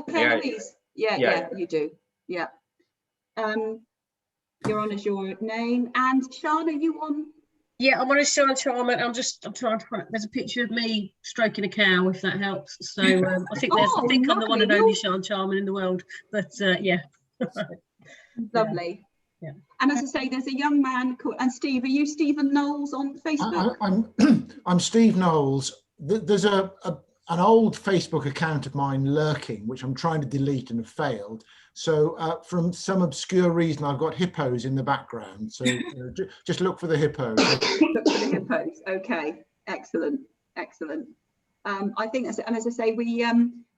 Claire Louise? Yeah, you do. Yeah. You're on as your name. And Sian, are you on? Yeah, I'm on a Sian Charman. I'm trying to find, there's a picture of me stroking a cow, if that helps. So I think I'm the one and only Sian Charman in the world. But yeah. Lovely. Yeah. And as I say, there's a young man called, and Steve, are you Stephen Knowles on Facebook? I'm Steve Knowles. There's an old Facebook account of mine lurking, which I'm trying to delete and have failed. So from some obscure reason, I've got hippos in the background. So just look for the hippos. Look for the hippos. Okay, excellent. I think that's it. And as I say,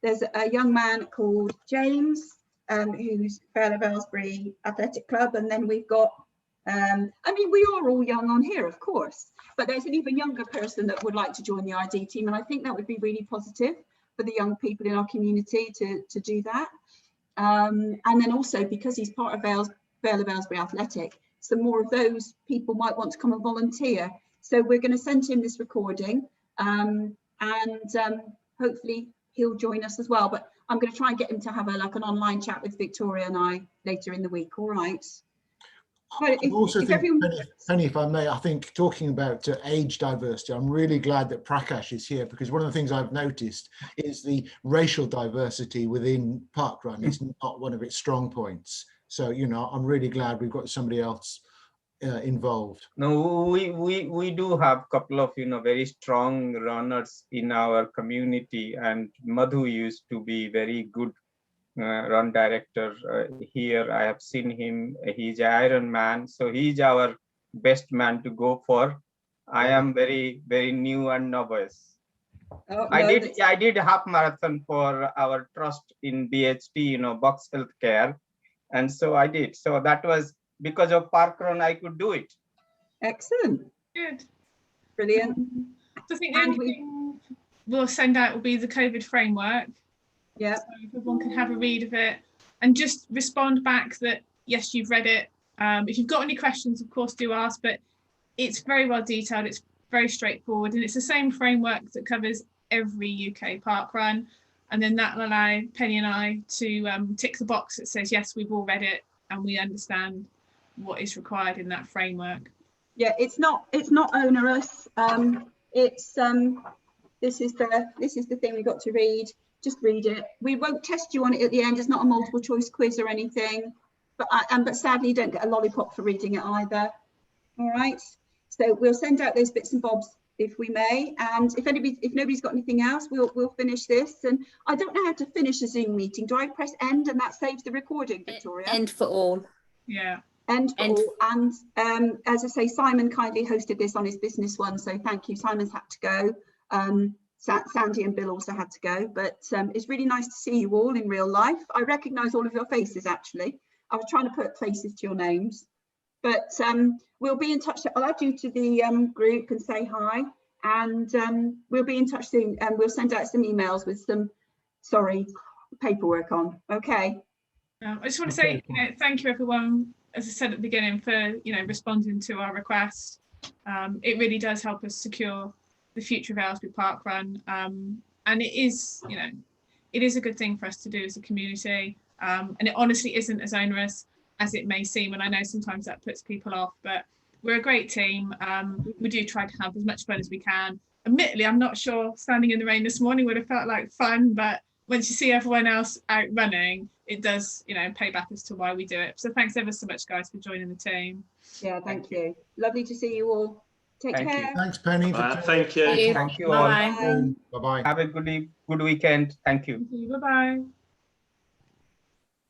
there's a young man called James, who's Vale of Aylesbury Athletic Club, and then we've got. I mean, we are all young on here, of course, but there's an even younger person that would like to join the RD team, and I think that would be really positive for the young people in our community to do that. And then also, because he's part of Vale of Aylesbury Athletic, some more of those people might want to come and volunteer. So we're going to send him this recording, and hopefully he'll join us as well. But I'm going to try and get him to have an online chat with Victoria and I later in the week. All right. But Penny, if I may, I think talking about age diversity, I'm really glad that Prakash is here, because one of the things I've noticed is the racial diversity within parkrun is not one of its strong points. So, you know, I'm really glad we've got somebody else involved. No, we do have a couple of, very strong runners in our community, and Madhu used to be very good run director here. I have seen him. He's an Iron Man, so he's our best man to go for. I am very new and novice. I did half marathon for our trust in BHT, Box Healthcare, and so I did. So that was because of parkrun I could do it. Excellent. Good. Brilliant. So I think the only thing we'll send out will be the COVID framework. Yeah. So everyone can have a read of it and just respond back that, yes, you've read it. If you've got any questions, of course, do ask, but it's very well detailed. It's very straightforward, and it's the same framework that covers every UK parkrun. And then that will allow Penny and I to tick the box that says, yes, we've all read it and we understand what is required in that framework. Yeah, it's not onerous. This is the thing we got to read. Just read it. We won't test you on it at the end. It's not a multiple choice quiz or anything. But sadly, you don't get a lollipop for reading it either. All right. So we'll send out those bits and bobs if we may. And if nobody's got anything else, we'll finish this. And I don't know how to finish a Zoom meeting. Do I press end and that saves the recording, Victoria? End for all. Yeah. End for all. And as I say, Simon kindly hosted this on his business one. So thank you. Simon's had to go. Sandy and Bill also had to go. But it's really nice to see you all in real life. I recognise all of your faces, actually. I was trying to put faces to your names. But we'll be in touch. I'll add you to the group and say hi. And we'll be in touch soon. And we'll send out some emails with some, paperwork on. Okay. I just want to say, thank you everyone, as I said at the beginning, for responding to our request. It really does help us secure the future of Aylesbury Parkrun, and it is a good thing for us to do as a community, and it honestly isn't as onerous as it may seem, and I know sometimes that puts people off, but we're a great team. We do try to have as much fun as we can. Admittedly, I'm not sure standing in the rain this morning would have felt like fun, but once you see everyone else out running, it does, pay back as to why we do it. So thanks ever so much, guys, for joining the team. Yeah, thank you. Lovely to see you all. Take care. Thanks, Penny. Thank you. Thank you all. Bye. Bye-bye. Have a good weekend. Thank you. Bye-bye.